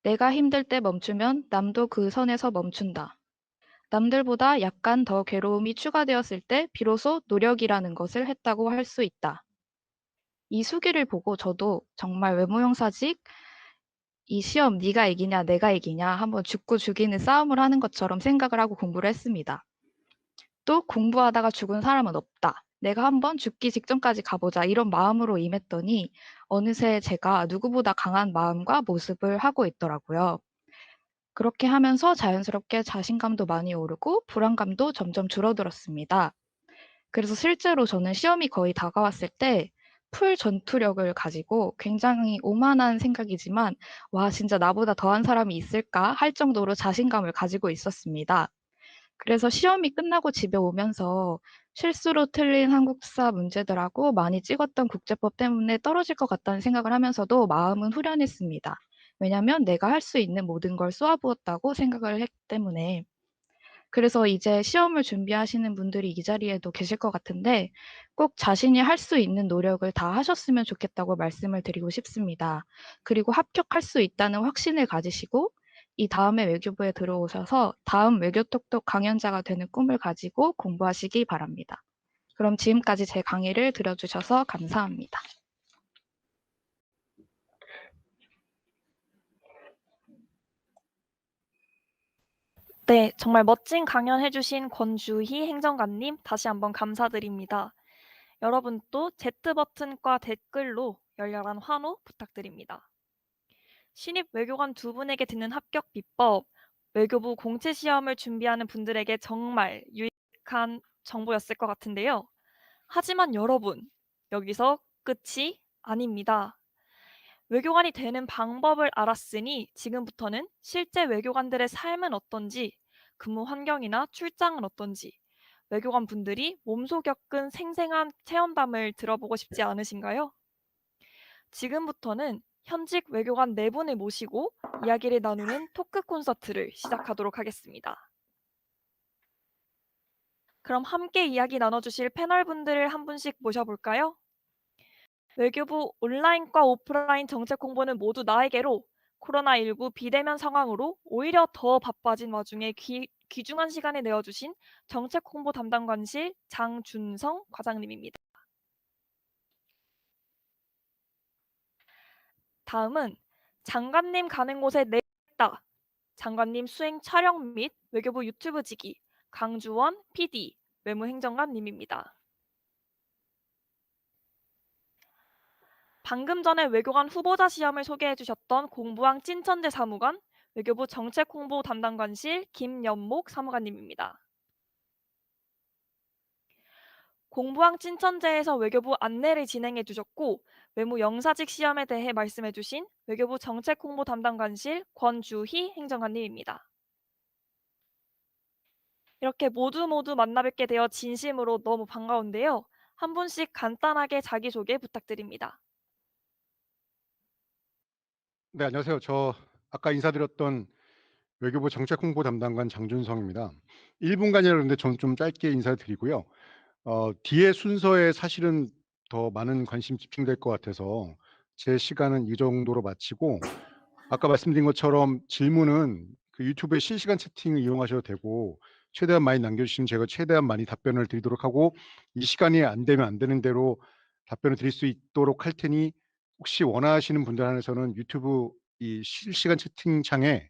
내가 힘들 때 멈추면 남도 그 선에서 멈춘다. 남들보다 약간 더 괴로움이 추가되었을 때 비로소 노력이라는 것을 했다고 할 수 있다. 이 수기를 보고 저도 정말 외모형사직 이 시험 네가 이기냐 내가 이기냐 한번 죽고 죽이는 싸움을 하는 것처럼 생각을 하고 공부를 했습니다. 또 공부하다가 죽은 사람은 없다. 내가 한번 죽기 직전까지 가보자. 이런 마음으로 임했더니 어느새 제가 누구보다 강한 마음과 모습을 하고 있더라고요. 그렇게 하면서 자연스럽게 자신감도 많이 오르고 불안감도 점점 줄어들었습니다. 그래서 실제로 저는 시험이 거의 다가왔을 때 풀 전투력을 가지고 굉장히 오만한 생각이지만 와, 진짜 나보다 더한 사람이 있을까 할 정도로 자신감을 가지고 있었습니다. 그래서 시험이 끝나고 집에 오면서 실수로 틀린 한국사 문제들하고 많이 찍었던 국제법 때문에 떨어질 것 같다는 생각을 하면서도 마음은 후련했습니다. 왜냐하면 내가 할 수 있는 모든 걸 쏘아부었다고 생각을 했기 때문에. 그래서 이제 시험을 준비하시는 분들이 이 자리에도 계실 것 같은데 꼭 자신이 할 수 있는 노력을 다 하셨으면 좋겠다고 말씀을 드리고 싶습니다. 그리고 합격할 수 있다는 확신을 가지시고 이 다음에 외교부에 들어오셔서 다음 외교톡톡 강연자가 되는 꿈을 가지고 공부하시기 바랍니다. 그럼 지금까지 제 강의를 들어주셔서 감사합니다. 네, 정말 멋진 강연 해주신 권주희 행정관님 다시 한번 감사드립니다. 여러분도 Z버튼과 댓글로 열렬한 환호 부탁드립니다. 신입 외교관 두 분에게 듣는 합격 비법, 외교부 공채 시험을 준비하는 분들에게 정말 유익한 정보였을 것 같은데요. 하지만 여러분, 여기서 끝이 아닙니다. 외교관이 되는 방법을 알았으니 지금부터는 실제 외교관들의 삶은 어떤지, 근무 환경이나 출장은 어떤지, 외교관 분들이 몸소 겪은 생생한 체험담을 들어보고 싶지 않으신가요? 지금부터는 현직 외교관 4분을 모시고 이야기를 나누는 토크 콘서트를 시작하도록 하겠습니다. 그럼 함께 이야기 나눠주실 패널분들을 한 분씩 모셔볼까요? 외교부 온라인과 오프라인 정책 홍보는 모두 나에게로 코로나19 비대면 상황으로 오히려 더 바빠진 와중에 귀중한 시간을 내어주신 정책 홍보 담당관실 장준성 과장님입니다. 다음은 장관님 가는 곳에 내다 장관님 수행 촬영 및 외교부 유튜브 지기 강주원 PD 외무행정관님입니다. 방금 전에 외교관 후보자 시험을 소개해 주셨던 공부왕 찐천재 사무관 외교부 정책홍보 담당관실 김연목 사무관님입니다. 공부왕 찐천재에서 외교부 안내를 진행해 주셨고 외무 영사직 시험에 대해 말씀해 주신 외교부 정책홍보 담당관실 권주희 행정관님입니다. 이렇게 모두 만나 뵙게 되어 진심으로 너무 반가운데요. 한 분씩 간단하게 자기소개 부탁드립니다. 네, 안녕하세요. 저 아까 인사드렸던 외교부 정책 홍보 담당관 장준성입니다. 1분간이라 그러는데 저는 좀 짧게 인사드리고요. 뒤에 순서에 사실은 더 많은 관심 집중될 것 같아서 제 시간은 이 정도로 마치고 아까 말씀드린 것처럼 질문은 그 유튜브의 실시간 채팅을 이용하셔도 되고 최대한 많이 남겨주시면 제가 최대한 많이 답변을 드리도록 하고 이 시간이 안 되면 안 되는 대로 답변을 드릴 수 있도록 할 테니 혹시 원하시는 분들 한해서는 유튜브 이 실시간 채팅창에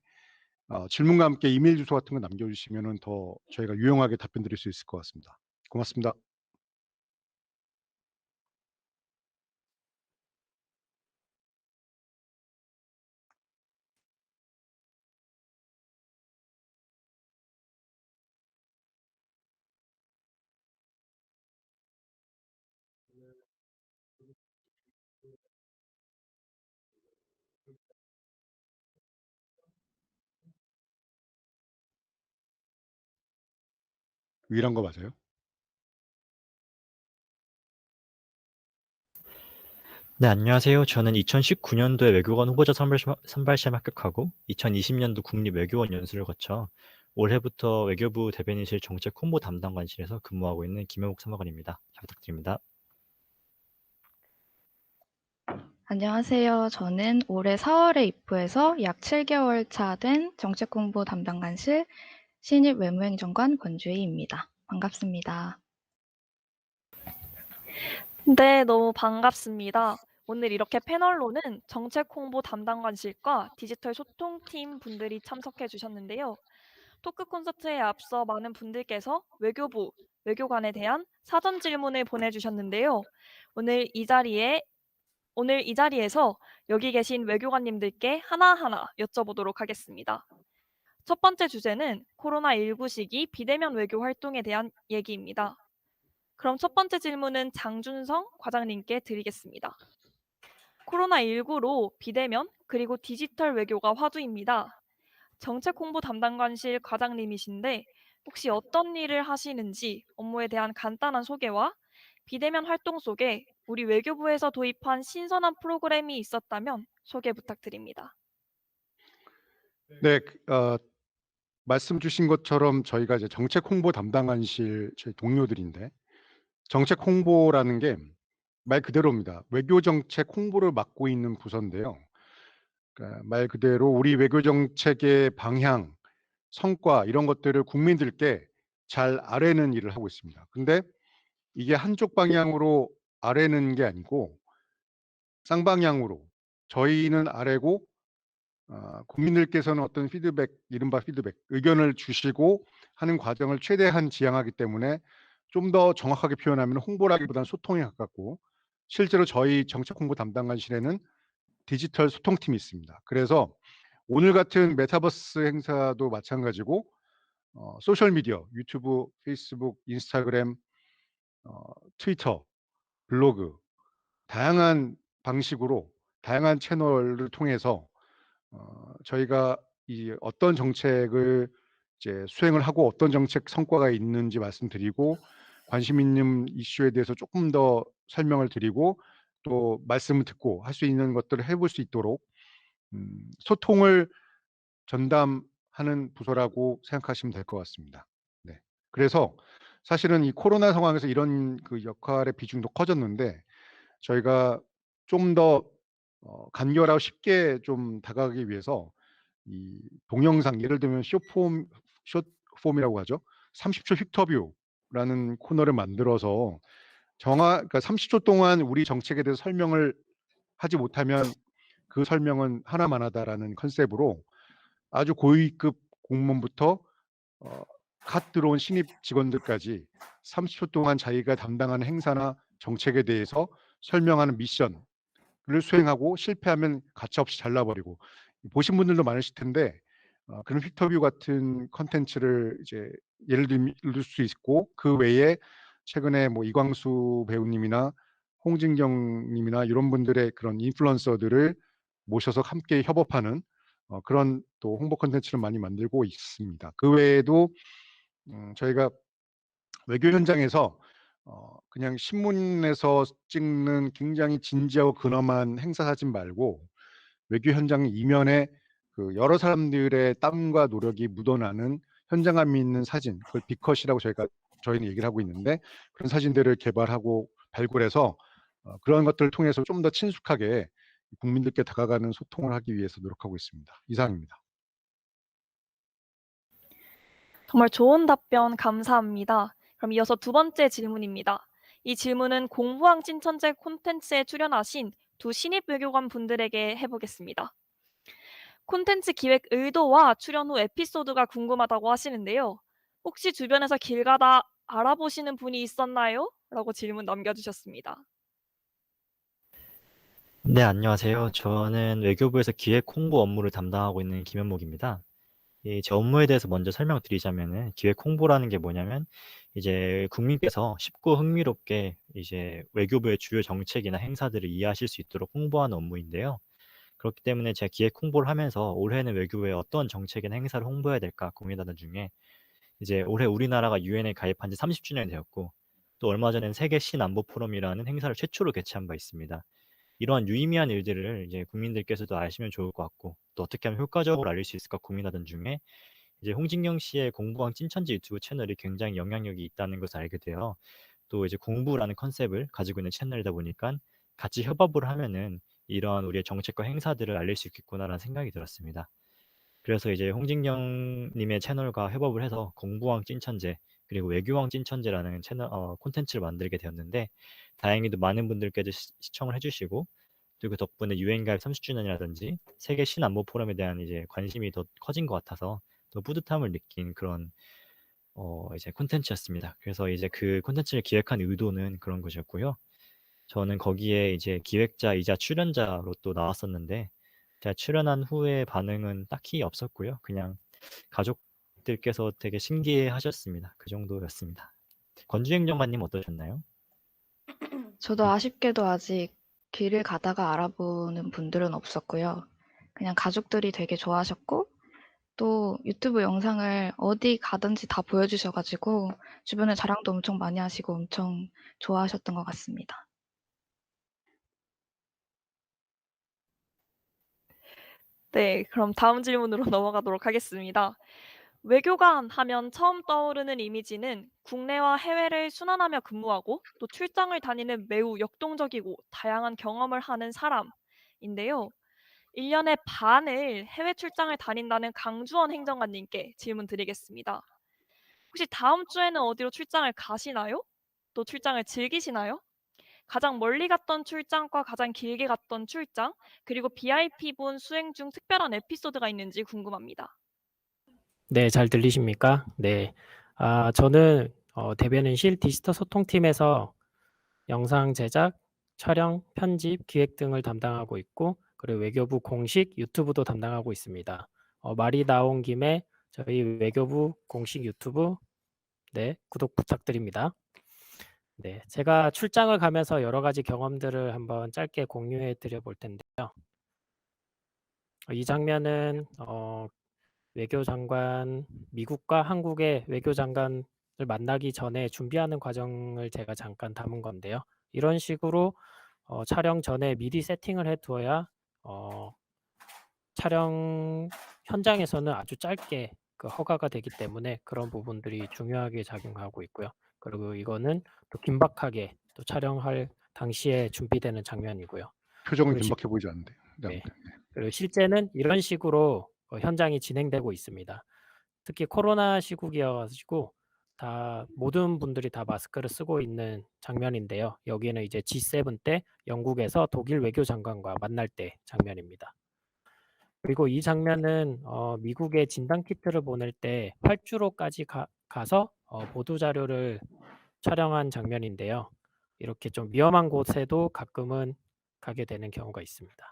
질문과 함께 이메일 주소 같은 거 남겨주시면 더 저희가 유용하게 답변 드릴 수 있을 것 같습니다. 고맙습니다. 유일한 거 맞아요? 네, 안녕하세요. 저는 2019년도에 외교관 후보자 선발 시험 합격하고 2020년도 국립외교원 연수를 거쳐 올해부터 외교부 대변인실 정책 홍보 담당관실에서 근무하고 있는 김영욱 사무관입니다. 잘 부탁드립니다. 안녕하세요. 저는 올해 4월에 입부해서 약 7개월 차 된 정책홍보 담당관실 신입 외무행정관 권주희입니다. 반갑습니다. 네, 너무 반갑습니다. 오늘 이렇게 패널로는 정책 홍보 담당관실과 디지털 소통팀 분들이 참석해 주셨는데요. 토크 콘서트에 앞서 많은 분들께서 외교부, 외교관에 대한 사전 질문을 보내주셨는데요. 오늘 이 자리에 오늘 이 자리에서 여기 계신 외교관님들께 하나하나 여쭤보도록 하겠습니다. 첫 번째 주제는 코로나19 시기 비대면 외교 활동에 대한 얘기입니다. 그럼 첫 번째 질문은 장준성 과장님께 드리겠습니다. 코로나19로 비대면 그리고 디지털 외교가 화두입니다. 정책 홍보 담당관실 과장님이신데 혹시 어떤 일을 하시는지 업무에 대한 간단한 소개와 비대면 활동 속에 우리 외교부에서 도입한 신선한 프로그램이 있었다면 소개 부탁드립니다. 네, 말씀 주신 것처럼 저희가 이제 정책 홍보 담당관실 저희 동료들인데 정책 홍보라는 게 말 그대로입니다. 외교 정책 홍보를 맡고 있는 부서인데요. 그러니까 말 그대로 우리 외교 정책의 방향, 성과 이런 것들을 국민들께 잘 아뢰는 일을 하고 있습니다. 근데 이게 한쪽 방향으로 아뢰는 게 아니고 쌍방향으로 저희는 아뢰고 국민들께서는 어떤 피드백, 이른바 피드백, 의견을 주시고 하는 과정을 최대한 지향하기 때문에 좀 더 정확하게 표현하면 홍보라기보다는 소통에 가깝고 실제로 저희 정책 홍보 담당관실에는 디지털 소통팀이 있습니다. 그래서 오늘 같은 메타버스 행사도 마찬가지고 소셜 미디어, 유튜브, 페이스북, 인스타그램, 트위터, 블로그 다양한 방식으로 다양한 채널을 통해서 저희가 이 어떤 정책을 이제 수행을 하고 어떤 정책 성과가 있는지 말씀드리고 관심 있는 이슈에 대해서 조금 더 설명을 드리고 또 말씀을 듣고 할 수 있는 것들을 해볼 수 있도록 소통을 전담하는 부서라고 생각하시면 될 것 같습니다. 네. 그래서 사실은 이 코로나 상황에서 이런 그 역할의 비중도 커졌는데 저희가 좀 더 간결하고 쉽게 좀 다가가기 위해서 이 동영상 예를 들면 숏폼이라고 하죠. 30초 휙터뷰라는 코너를 만들어서 그러니까 30초 동안 우리 정책에 대해서 설명을 하지 못하면 그 설명은 하나만 하다라는 컨셉으로 아주 고위급 공무원부터 갓 들어온 신입 직원들까지 30초 동안 자기가 담당하는 행사나 정책에 대해서 설명하는 미션을 수행하고 실패하면 가차없이 잘라버리고 보신 분들도 많으실 텐데 그런 픽터뷰 같은 컨텐츠를 이제 예를 들 수 있고 그 외에 최근에 뭐 이광수 배우님이나 홍진경님이나 이런 분들의 그런 인플루언서들을 모셔서 함께 협업하는 그런 또 홍보 컨텐츠를 많이 만들고 있습니다. 그 외에도 저희가 외교 현장에서 그냥 신문에서 찍는 굉장히 진지하고 근엄한 행사 사진 말고 외교 현장 이면에 그 여러 사람들의 땀과 노력이 묻어나는 현장감이 있는 사진, 그걸 빅컷이라고 저희는 얘기를 하고 있는데 그런 사진들을 개발하고 발굴해서 그런 것들을 통해서 좀 더 친숙하게 국민들께 다가가는 소통을 하기 위해서 노력하고 있습니다. 이상입니다. 정말 좋은 답변 감사합니다. 그럼 이어서 두 번째 질문입니다. 이 질문은 공부왕 찐천재 콘텐츠에 출연하신 두 신입 외교관 분들에게 해보겠습니다. 콘텐츠 기획 의도와 출연 후 에피소드가 궁금하다고 하시는데요. 혹시 주변에서 길 가다 알아보시는 분이 있었나요? 라고 질문 남겨주셨습니다. 네, 안녕하세요. 저는 외교부에서 기획 홍보 업무를 담당하고 있는 김현목입니다. 제 업무에 대해서 먼저 설명드리자면은 기획 홍보라는 게 뭐냐면 이제 국민께서 쉽고 흥미롭게 이제 외교부의 주요 정책이나 행사들을 이해하실 수 있도록 홍보하는 업무인데요. 그렇기 때문에 제가 기획 홍보를 하면서 올해는 외교부에 어떤 정책이나 행사를 홍보해야 될까 고민하던 중에 이제 올해 우리나라가 유엔에 가입한 지 30주년이 되었고 또 얼마 전엔 세계 신안보 포럼이라는 행사를 최초로 개최한 바 있습니다. 이러한 유의미한 일들을 이제 국민들께서도 아시면 좋을 것 같고 또 어떻게 하면 효과적으로 알릴 수 있을까 고민하던 중에 이제 홍진경 씨의 공부왕 찐천지 유튜브 채널이 굉장히 영향력이 있다는 것을 알게 되어 또 이제 공부라는 컨셉을 가지고 있는 채널이다 보니까 같이 협업을 하면은 이러한 우리의 정책과 행사들을 알릴 수 있겠구나라는 생각이 들었습니다. 그래서 이제 홍진경 님의 채널과 협업을 해서 공부왕 찐천재 그리고 외교왕 찐천재라는 채널 콘텐츠를 만들게 되었는데 다행히도 많은 분들께서 시청을 해주시고 또 그 덕분에 유엔 가입 30주년이라든지 세계 신안보 포럼에 대한 이제 관심이 더 커진 것 같아서 더 뿌듯함을 느낀 그런 이제 콘텐츠였습니다. 그래서 이제 그 콘텐츠를 기획한 의도는 그런 것이었고요. 저는 거기에 이제 기획자이자 출연자로 또 나왔었는데 제가 출연한 후에 반응은 딱히 없었고요. 그냥 가족들께서 되게 신기해하셨습니다. 그 정도였습니다. 권주행정관님 어떠셨나요? 저도 아쉽게도 아직 길을 가다가 알아보는 분들은 없었고요. 그냥 가족들이 되게 좋아하셨고 또 유튜브 영상을 어디 가든지 다 보여주셔가지고 주변에 자랑도 엄청 많이 하시고 엄청 좋아하셨던 것 같습니다. 네, 그럼 다음 질문으로 넘어가도록 하겠습니다. 외교관 하면 처음 떠오르는 이미지는 국내와 해외를 순환하며 근무하고 또 출장을 다니는 매우 역동적이고 다양한 경험을 하는 사람인데요. 1년에 반을 해외 출장을 다닌다는 강주원 행정관님께 질문 드리겠습니다. 혹시 다음 주에는 어디로 출장을 가시나요? 또 출장을 즐기시나요? 가장 멀리 갔던 출장과 가장 길게 갔던 출장, 그리고 BIP분 수행 중 특별한 에피소드가 있는지 궁금합니다. 네, 잘 들리십니까? 네. 저는 대변인실 디지털 소통팀에서 영상 제작, 촬영, 편집, 기획 등을 담당하고 있고, 그리고 외교부 공식 유튜브도 담당하고 있습니다. 말이 나온 김에 저희 외교부 공식 유튜브, 네, 구독 부탁드립니다. 네, 제가 출장을 가면서 여러 가지 경험들을 한번 짧게 공유해 드려 볼 텐데요. 이 장면은 외교장관, 미국과 한국의 외교장관을 만나기 전에 준비하는 과정을 제가 잠깐 담은 건데요. 이런 식으로 촬영 전에 미리 세팅을 해두어야 촬영 현장에서는 아주 짧게 그 허가가 되기 때문에 그런 부분들이 중요하게 작용하고 있고요. 그리고 이거는 또 긴박하게 또 촬영할 당시에 준비되는 장면이고요. 표정은 그리고 긴박해 보이지 않는데. 네, 네. 아무튼. 그리고 실제는 이런 식으로 현장이 진행되고 있습니다. 특히 코로나 시국이어가지고 다 모든 분들이 다 마스크를 쓰고 있는 장면인데요. 여기는 이제 G7 때 영국에서 독일 외교장관과 만날 때 장면입니다. 그리고 이 장면은 미국에 진단 키트를 보낼 때 활주로까지 가서 보도 자료를 촬영한 장면인데요. 이렇게 좀 위험한 곳에도 가끔은 가게 되는 경우가 있습니다.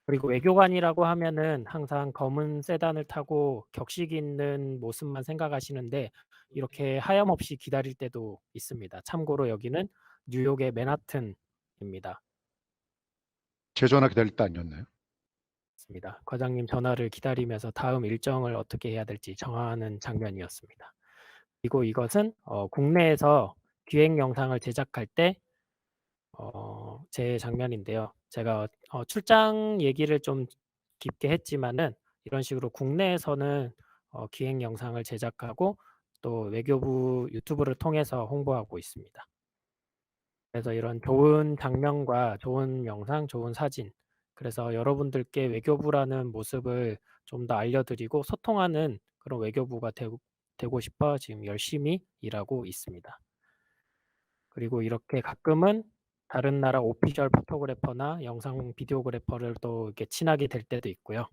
그리고 외교관이라고 하면은 항상 검은 세단을 타고 격식 있는 모습만 생각하시는데 이렇게 하염없이 기다릴 때도 있습니다. 참고로 여기는 뉴욕의 맨하튼입니다. 제 전화 기다릴 때 아니었나요? 과장님 전화를 기다리면서 다음 일정을 어떻게 해야 될지 정하는 장면이었습니다. 그리고 이것은 국내에서 기획 영상을 제작할 때 제 장면인데요. 제가 출장 얘기를 좀 깊게 했지만은 이런 식으로 국내에서는 기획 영상을 제작하고 또 외교부 유튜브를 통해서 홍보하고 있습니다. 그래서 이런 좋은 장면과 좋은 영상, 좋은 사진, 그래서 여러분들께 외교부라는 모습을 좀 더 알려드리고 소통하는 그런 외교부가 되고 싶어 지금 열심히 일하고 있습니다. 그리고 이렇게 가끔은 다른 나라 오피셜 포토그래퍼나 영상 비디오그래퍼를 또 이렇게 친하게 될 때도 있고요.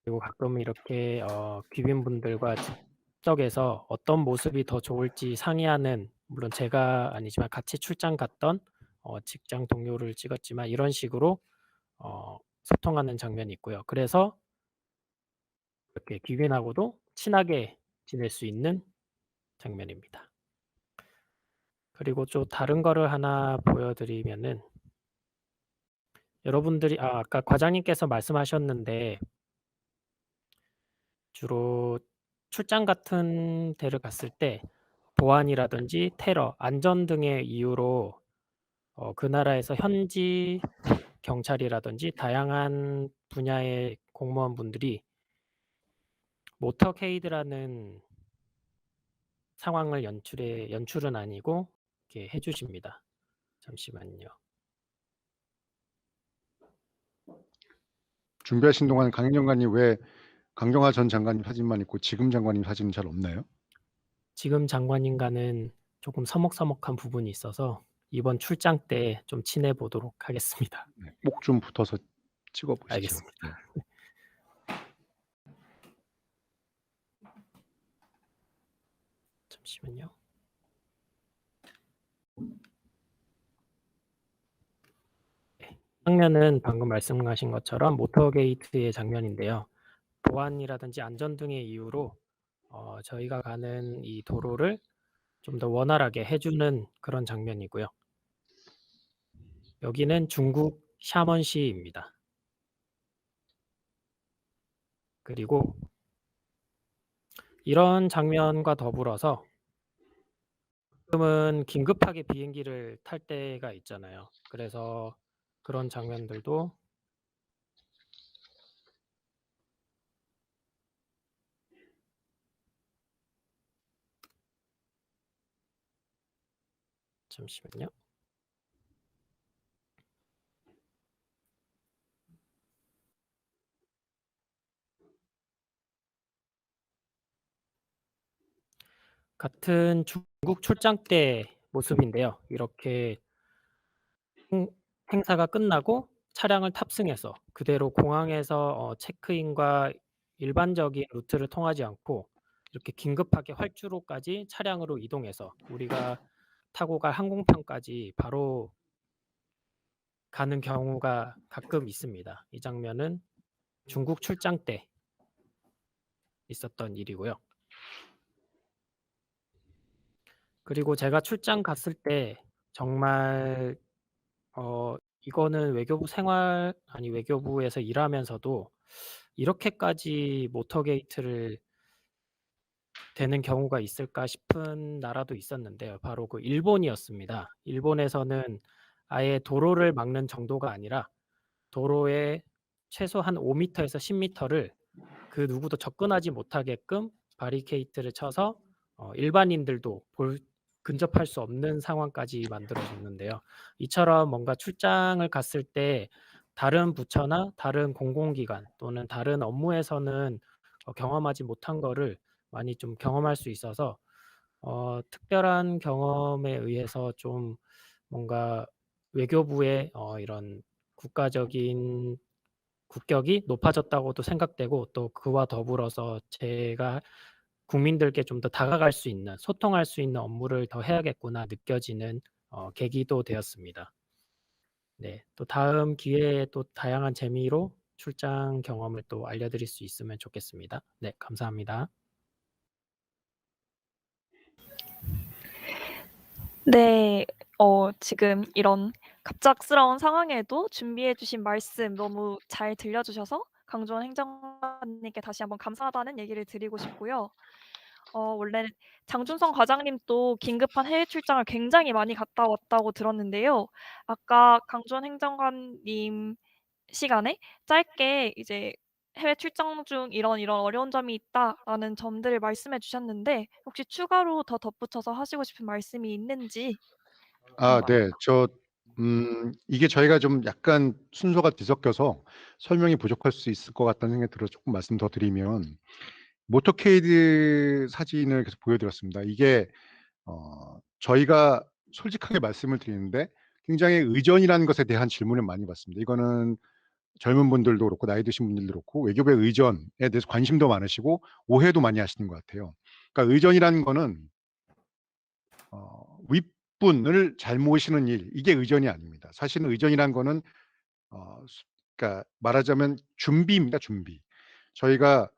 그리고 가끔 이렇게 귀빈분들과 직접에서 어떤 모습이 더 좋을지 상의하는, 물론 제가 아니지만 같이 출장 갔던 직장 동료를 찍었지만 이런 식으로 소통하는 장면이 있고요. 그래서 이렇게 귀빈하고도 친하게 지낼 수 있는 장면입니다. 그리고 좀 다른 거를 하나 보여드리면은 여러분들이 아까 과장님께서 말씀하셨는데 주로 출장 같은 데를 갔을 때 보안이라든지 테러, 안전 등의 이유로 그 나라에서 현지 경찰이라든지 다양한 분야의 공무원분들이 모터케이드라는 상황을 연출은 아니고 이렇게 해 주십니다. 잠시만요. 준비하신 동안 강행정관님 왜 강경화 전 장관님 사진만 있고 지금 장관님 사진은 잘 없나요? 지금 장관님과는 조금 서먹서먹한 부분이 있어서 이번 출장 때 좀 친해 보도록 하겠습니다. 네, 꼭 좀 붙어서 찍어보시죠. 알겠습니다. 네. 잠시만요. 네, 장면은 방금 말씀하신 것처럼 모터게이트의 장면인데요. 보안이라든지 안전 등의 이유로 저희가 가는 이 도로를 좀 더 원활하게 해주는 그런 장면이고요. 여기는 중국 샤먼시입니다. 그리고 이런 장면과 더불어서 가끔은 긴급하게 비행기를 탈 때가 있잖아요. 그래서 그런 장면들도 잠시만요. 같은 중국 출장 때 모습인데요. 이렇게 행사가 끝나고 차량을 탑승해서 그대로 공항에서 체크인과 일반적인 루트를 통하지 않고 이렇게 긴급하게 활주로까지 차량으로 이동해서 우리가 타고 갈 항공편까지 바로 가는 경우가 가끔 있습니다. 이 장면은 중국 출장 때 있었던 일이고요. 그리고 제가 출장 갔을 때 정말 이거는 외교부에서 일하면서도 이렇게까지 모터게이트를 되는 경우가 있을까 싶은 나라도 있었는데요. 바로 그 일본이었습니다. 일본에서는 아예 도로를 막는 정도가 아니라 도로에 최소한 5m에서 10m를 그 누구도 접근하지 못하게끔 바리케이트를 쳐서 일반인들도 근접할 수 없는 상황까지 만들어줬는데요. 이처럼 뭔가 출장을 갔을 때 다른 부처나 다른 공공기관 또는 다른 업무에서는 경험하지 못한 거를 많이 좀 경험할 수 있어서 특별한 경험에 의해서 좀 뭔가 외교부의 이런 국가적인 국격이 높아졌다고도 생각되고 또 그와 더불어서 제가 국민들께 좀 더 다가갈 수 있는 소통할 수 있는 업무를 더 해야겠구나 느껴지는 계기도 되었습니다. 네, 또 다음 기회에 또 다양한 재미로 출장 경험을 또 알려드릴 수 있으면 좋겠습니다. 네, 감사합니다. 네, 지금 이런 갑작스러운 상황에도 준비해주신 말씀 너무 잘 들려주셔서 강주원 행정관님께 다시 한번 감사하다는 얘기를 드리고 싶고요. 원래 장준성 과장님도 긴급한 해외 출장을 굉장히 많이 갔다 왔다고 들었는데요. 아까 강주원 행정관님 시간에 짧게 이제 해외 출장 중 이런 어려운 점이 있다라는 점들을 말씀해 주셨는데 혹시 추가로 더 덧붙여서 하시고 싶은 말씀이 있는지 네. 궁금합니다. 이게 저희가 좀 약간 순서가 뒤섞여서 설명이 부족할 수 있을 것 같다는 생각이 들어서 조금 말씀 더 드리면 모터케이드 사진을 계속 보여드렸습니다. 이게 저희가 솔직하게 말씀을 드리는데 굉장히 의전이라는 것에 대한 질문을 많이 받습니다. 이거는 젊은 분들도 그렇고 나이 드신 분들도 그렇고 외교부의 의전에 대해서 관심도 많으시고 오해도 많이 하시는 것 같아요. 그러니까 의전이라는 거는 윗분을 잘 모시는 일, 이게 의전이 아닙니다. 사실은 의전이라는 거는 그러니까 말하자면 준비입니다. 준비. 저희가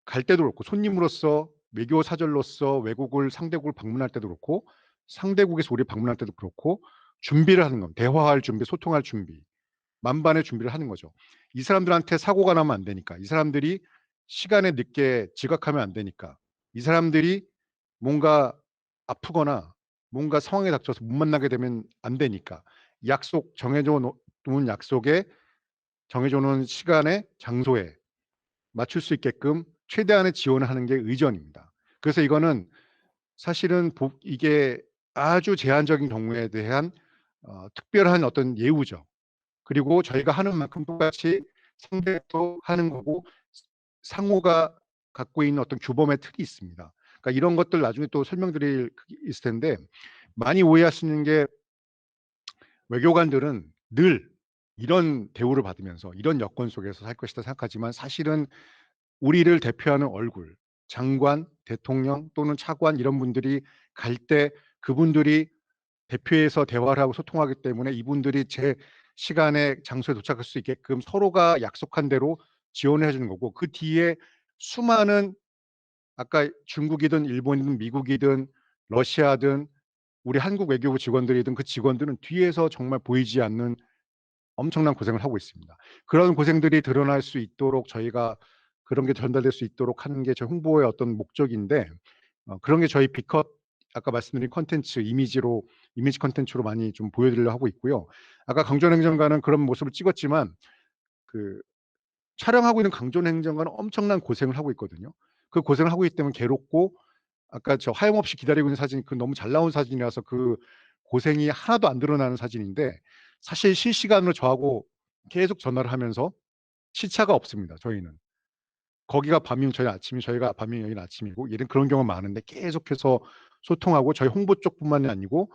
갈 때도 그렇고 손님으로서 외교 사절로서 외국을 상대국을 방문할 때도 그렇고 상대국에서 우리 방문할 때도 그렇고 준비를 하는 겁니다. 대화할 준비, 소통할 준비, 만반의 준비를 하는 거죠. 이 사람들한테 사고가 나면 안 되니까, 이 사람들이 시간에 늦게 지각하면 안 되니까, 이 사람들이 뭔가 아프거나 뭔가 상황에 닥쳐서 못 만나게 되면 안 되니까 약속 정해져 놓은 약속에 정해져 놓은 시간에 장소에 맞출 수 있게끔 최대한의 지원을 하는 게 의전입니다. 그래서 이거는 사실은 이게 아주 제한적인 경우에 대한 특별한 어떤 예우죠. 그리고 저희가 하는 만큼 똑같이 상대도 하는 거고 상호가 갖고 있는 어떤 규범의 틀이 있습니다. 그러니까 이런 것들 나중에 또 설명드릴 있을 텐데 많이 오해하시는 게 외교관들은 늘 이런 대우를 받으면서 이런 여건 속에서 살 것이다 생각하지만 사실은 우리를 대표하는 얼굴, 장관, 대통령 또는 차관 이런 분들이 갈 때 그분들이 대표해서 대화를 하고 소통하기 때문에 이분들이 제 시간에 장소에 도착할 수 있게끔 서로가 약속한 대로 지원을 해주는 거고 그 뒤에 수많은 아까 중국이든 일본이든 미국이든 러시아든 우리 한국 외교부 직원들이든 그 직원들은 뒤에서 정말 보이지 않는 엄청난 고생을 하고 있습니다. 그런 고생들이 드러날 수 있도록 저희가 그런 게 전달될 수 있도록 하는 게 저희 홍보의 어떤 목적인데 그런 게 저희 B컷 아까 말씀드린 컨텐츠 이미지 컨텐츠로 많이 좀 보여드리려고 하고 있고요. 아까 강전행정관은 그런 모습을 찍었지만 그 촬영하고 있는 강전행정관은 엄청난 고생을 하고 있거든요. 그 고생을 하고 있기 때문에 괴롭고 아까 저 하염없이 기다리고 있는 사진 그 너무 잘 나온 사진이라서 그 고생이 하나도 안 드러나는 사진인데 사실 실시간으로 저하고 계속 전화를 하면서 시차가 없습니다. 저희는. 거기가 밤이면 저희 아침이 저희가 밤이면 여기는 아침이고 이런 그런 경우가 많은데 계속해서 소통하고 저희 홍보 쪽뿐만이 아니고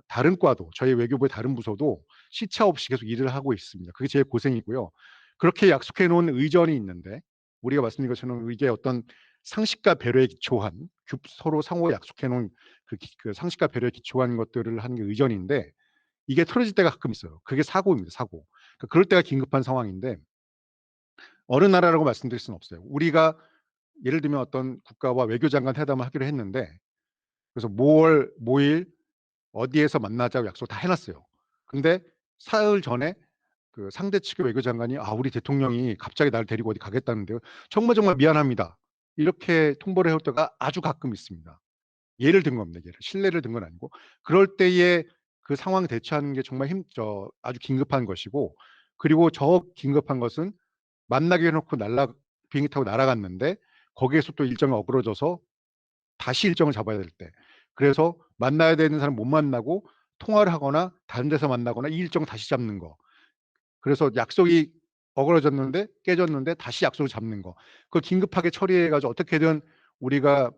다른 과도 저희 외교부의 다른 부서도 시차 없이 계속 일을 하고 있습니다. 그게 제일 고생이고요. 그렇게 약속해 놓은 의전이 있는데 우리가 말씀드린 것처럼 이게 어떤 상식과 배려에 기초한 서로 상호 약속해 놓은 그 상식과 배려에 기초한 것들을 하는 게 의전인데 이게 틀어질 때가 가끔 있어요. 그게 사고입니다. 사고. 그러니까 그럴 때가 긴급한 상황인데 어느 나라라고 말씀드릴 수는 없어요. 우리가 예를 들면 어떤 국가와 외교장관 회담을 하기로 했는데 그래서 뭐일 어디에서 만나자고 약속 다 해놨어요. 근데 사흘 전에 그 상대 측의 외교장관이 우리 대통령이 갑자기 나를 데리고 어디 가겠다는데요. 정말 미안합니다. 이렇게 통보를 해올 때가 아주 가끔 있습니다. 예를 든 겁니다. 신뢰를 든 건 아니고 그럴 때에 그 상황 대처하는 게 정말 아주 긴급한 것이고 그리고 저 긴급한 것은 만나게 해놓고 비행기 타고 날아갔는데 거기에서 또 일정이 어그러져서 다시 일정을 잡아야 될 때 그래서 만나야 되는 사람 못 만나고 통화를 하거나 다른 데서 만나거나 이 일정 다시 잡는 거 그래서 약속이 어그러졌는데 깨졌는데 다시 약속을 잡는 거 그걸 긴급하게 처리해가지고 어떻게든 우리가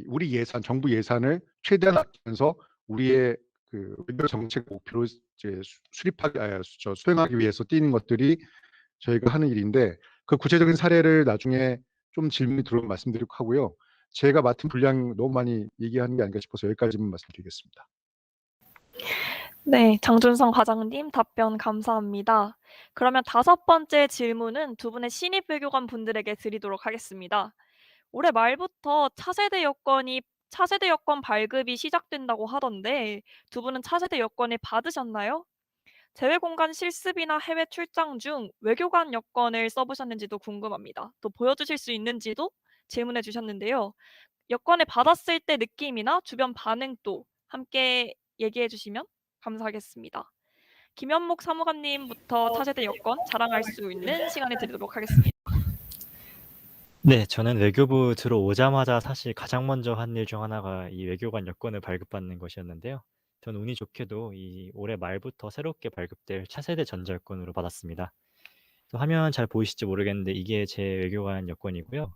우리 예산 정부 예산을 최대한 아끼면서 우리의 그 외교 정책 목표를 이제 수행하기 위해서 뛰는 것들이 저희가 하는 일인데 그 구체적인 사례를 나중에 좀 질문이 들어오면 말씀드리고 하고요. 제가 맡은 분량 너무 많이 얘기하는 게 아닌가 싶어서 여기까지만 말씀드리겠습니다. 네, 장준성 과장님 답변 감사합니다. 그러면 5번째 질문은 두 분의 신입 외교관 분들에게 드리도록 하겠습니다. 올해 말부터 차세대 여권 발급이 시작된다고 하던데 두 분은 차세대 여권을 받으셨나요? 제외 공간 실습이나 해외 출장 중 외교관 여권을 써보셨는지도 궁금합니다. 또 보여주실 수 있는지도 질문해 주셨는데요. 여권을 받았을 때 느낌이나 주변 반응도 함께 얘기해 주시면 감사하겠습니다. 김현목 사무관님부터 차세대 여권 자랑할 수 있는 시간을 드리도록 하겠습니다. 네, 저는 외교부 들어오자마자 사실 가장 먼저 한 일 중 하나가 이 외교관 여권을 발급받는 것이었는데요. 전 운이 좋게도 이 올해 말부터 새롭게 발급될 차세대 전자여권으로 받았습니다. 또 화면 잘 보이실지 모르겠는데 이게 제 외교관 여권이고요.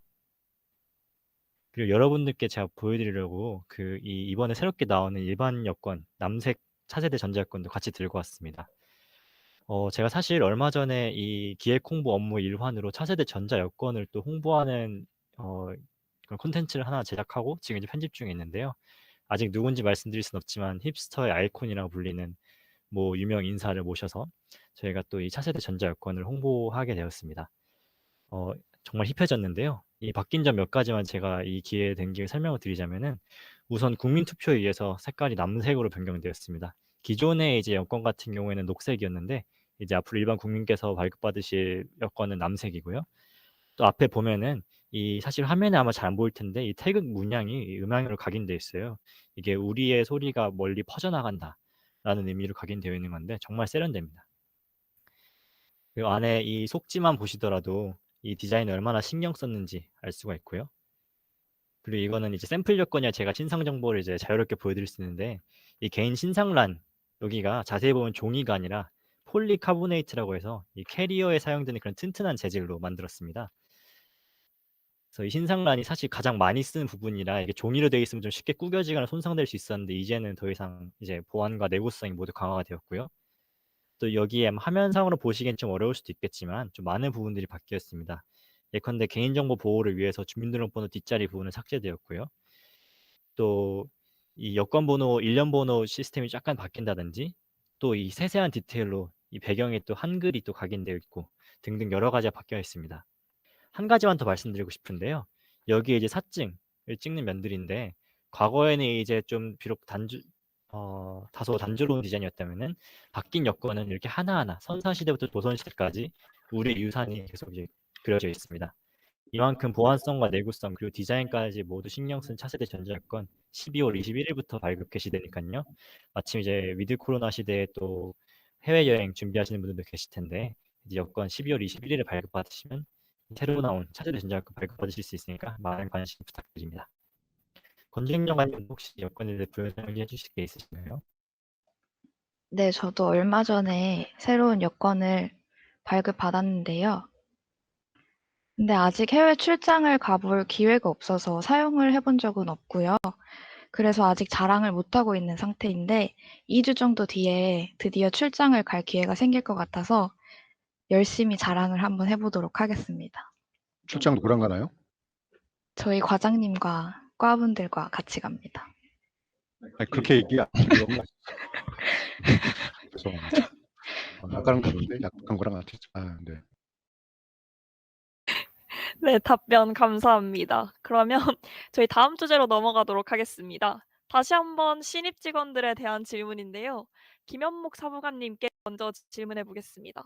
그리고 여러분들께 제가 보여드리려고 이번에 새롭게 나오는 일반 여권, 남색 차세대 전자여권도 같이 들고 왔습니다. 제가 사실 얼마 전에 이 기획 홍보 업무 일환으로 차세대 전자여권을 또 홍보하는 그런 콘텐츠를 하나 제작하고 지금 이제 편집 중에 있는데요. 아직 누군지 말씀드릴 순 없지만 힙스터의 아이콘이라고 불리는 뭐 유명 인사를 모셔서 저희가 또 이 차세대 전자여권을 홍보하게 되었습니다. 정말 힙해졌는데요. 이 바뀐 점 몇 가지만 제가 이 기회에 된 김에 설명을 드리자면은 우선 국민투표에 의해서 색깔이 남색으로 변경되었습니다. 기존의 이제 여권 같은 경우에는 녹색이었는데 이제 앞으로 일반 국민께서 발급받으실 여권은 남색이고요. 또 앞에 보면은 이 사실 화면에 아마 잘 안 보일 텐데 이 태극 문양이 음향으로 각인되어 있어요. 이게 우리의 소리가 멀리 퍼져나간다라는 의미로 각인되어 있는 건데 정말 세련됩니다. 그리고 안에 이 속지만 보시더라도 이 디자인을 얼마나 신경 썼는지 알 수가 있고요. 그리고 이거는 이제 샘플 여권이야 제가 신상 정보를 이제 자유롭게 보여드릴 수 있는데 이 개인 신상란 여기가 자세히 보면 종이가 아니라 폴리카보네이트라고 해서 이 캐리어에 사용되는 그런 튼튼한 재질로 만들었습니다. 그래서 이 신상란이 사실 가장 많이 쓰는 부분이라 이게 종이로 되어 있으면 좀 쉽게 구겨지거나 손상될 수 있었는데 이제는 더 이상 이제 보안과 내구성이 모두 강화가 되었고요. 또 여기에 화면상으로 보시기엔 좀 어려울 수도 있겠지만 좀 많은 부분들이 바뀌었습니다. 예컨대 개인정보 보호를 위해서 주민등록번호 뒷자리 부분은 삭제되었고요. 또 이 여권번호, 일련번호 시스템이 약간 바뀐다든지 또 이 세세한 디테일로 이 배경에 또 한글이 또 각인되어 있고 등등 여러 가지가 바뀌어 있습니다. 한 가지만 더 말씀드리고 싶은데요. 여기에 이제 사증을 찍는 면들인데 과거에는 이제 좀 비록 다소 단조로운 디자인이었다면은 바뀐 여건은 이렇게 하나하나 선사시대부터 조선시대까지 우리 유산이 계속 이제 그려져 있습니다. 이만큼 보안성과 내구성 그리고 디자인까지 모두 신경 쓴 차세대 전자여건 12월 21일부터 발급 개시되니까요. 마침 이제 위드 코로나 시대에 또 해외여행 준비하시는 분들도 계실 텐데 이제 여건 12월 21일에 발급받으시면 새로 나온 차세대 전자여건 발급받으실 수 있으니까 많은 관심 부탁드립니다. 권진경관님 혹시 여건에 대해 부연 설명해 주실 게 있으신가요? 네, 저도 얼마 전에 새로운 여권을 발급받았는데요. 근데 아직 해외 출장을 가볼 기회가 없어서 사용을 해본 적은 없고요. 그래서 아직 자랑을 못하고 있는 상태인데 2주 정도 뒤에 드디어 출장을 갈 기회가 생길 것 같아서 열심히 자랑을 한번 해보도록 하겠습니다. 출장 누구랑 가나요? 저희 과장님과 과분들과 같이 갑니다. 아니, 그렇게 얘기 안 하려고. 죄송합니다. 아까랑 다른데 약간 거랑 같았죠. 네. 네, 답변 감사합니다. 그러면 저희 다음 주제로 넘어가도록 하겠습니다. 다시 한번 신입 직원들에 대한 질문인데요. 김현목 사무관님께 먼저 질문해 보겠습니다.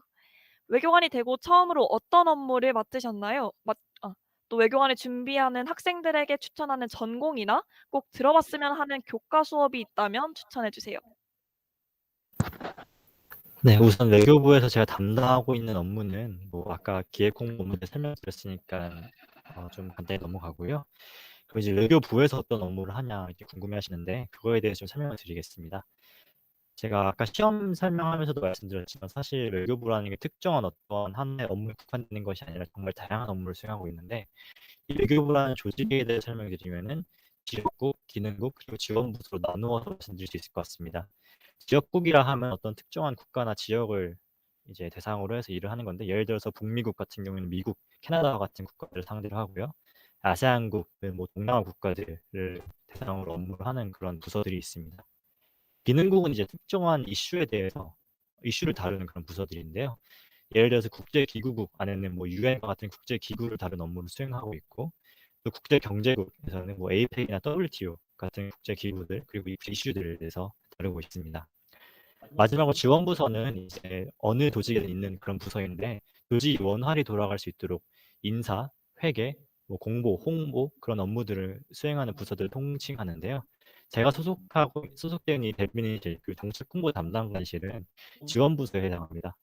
외교관이 되고 처음으로 어떤 업무를 맡으셨나요? 또 외교관이 준비하는 학생들에게 추천하는 전공이나 꼭 들어봤으면 하는 교과 수업이 있다면 추천해 주세요. 네, 우선 외교부에서 제가 담당하고 있는 업무는 뭐 아까 기획 홍보 업무에 설명드렸으니까 좀 간단히 넘어가고요. 그리고 이제 외교부에서 어떤 업무를 하냐 이렇게 궁금해하시는데 그거에 대해서 좀 설명을 드리겠습니다. 제가 아까 시험 설명하면서도 말씀드렸지만 사실 외교부라는 게 특정한 어떤 하나의 업무에 국한되는 것이 아니라 정말 다양한 업무를 수행하고 있는데 이 외교부라는 조직에 대해 설명드리면은 지역국, 기능국, 그리고 지원부서로 나누어서 말씀드릴 수 있을 것 같습니다. 지역국이라 하면 어떤 특정한 국가나 지역을 이제 대상으로 해서 일을 하는 건데 예를 들어서 북미국 같은 경우에는 미국, 캐나다와 같은 국가들을 상대로 하고요. 아세안국, 뭐 동남아 국가들을 대상으로 업무를 하는 그런 부서들이 있습니다. 기능국은 이제 특정한 이슈에 대해서 이슈를 다루는 그런 부서들인데요. 예를 들어서 국제기구국 안에는 뭐 유엔과 같은 국제기구를 다루는 업무를 수행하고 있고 또 국제경제국에서는 뭐 APEC이나 WTO 같은 국제기구들 그리고 이슈들에 대해서 다루고 있습니다. 마지막으로 지원부서는 이제 어느 조직에든 있는 그런 부서인데 조직이 원활히 돌아갈 수 있도록 인사, 회계, 뭐 공보, 홍보 그런 업무들을 수행하는 부서들을 통칭하는데요. 제가 소속된 이 대변인실 그 정책 홍보 담당관실은 지원부서에 해당합니다.